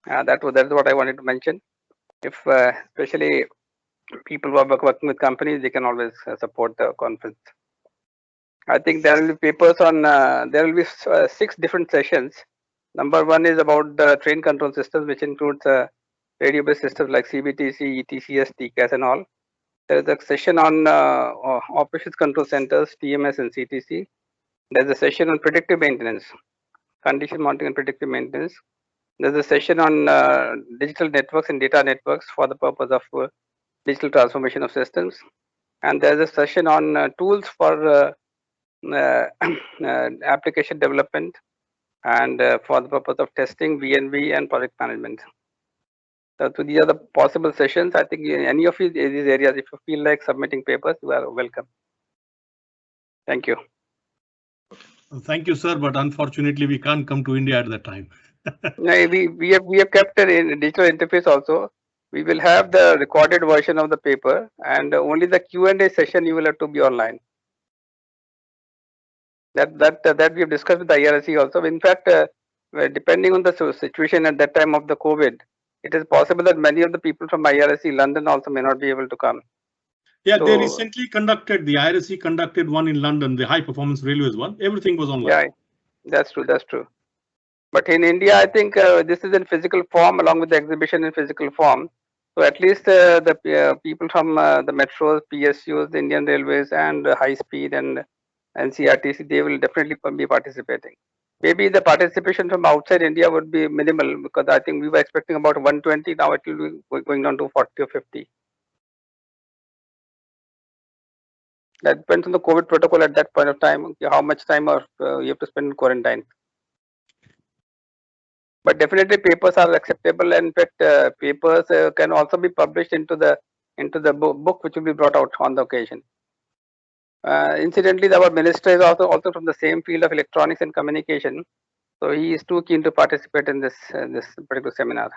That's what I wanted to mention. If especially people who are working with companies, they can always support the conference. I think there will be papers on, there will be 6 different sessions. Number 1 is about the train control systems, which includes radio-based systems like CBTC, ETCS, TCAS and all. There is a session on operations control centers, TMS and CTC. There's a session on predictive maintenance, condition monitoring and predictive maintenance. There's a session on digital networks and data networks for the purpose of digital transformation of systems. And there's a session on tools for application development and for the purpose of testing, VNV and project management. So these are the possible sessions. I think in any of these areas, if you feel like submitting papers, you are welcome. Thank you. Thank you, sir. But unfortunately, we can't come to India at that time. No, we have kept a digital interface also. We will have the recorded version of the paper, and only the Q&A session you will have to be online. That we have discussed with the IRC also. In fact, depending on the situation at that time of the COVID, it is possible that many of the people from IRC London also may not be able to come. Yeah, they recently conducted, the IRC conducted one in London, the high performance railways one. Everything was online. Yeah, that's true. That's true. But in India, I think this is in physical form along with the exhibition in physical form. So at least the people from the metros, PSUs, the Indian Railways and high speed and NCRTC, they will definitely be participating. Maybe the participation from outside India would be minimal because I think we were expecting about 120. Now it will be going down to 40 or 50. That depends on the COVID protocol at that point of time, how much time you have to spend in quarantine. But definitely papers are acceptable. In fact, papers can also be published into the book which will be brought out on the occasion. Incidentally, our minister is also from the same field of electronics and communication, so he is too keen to participate in this particular seminar.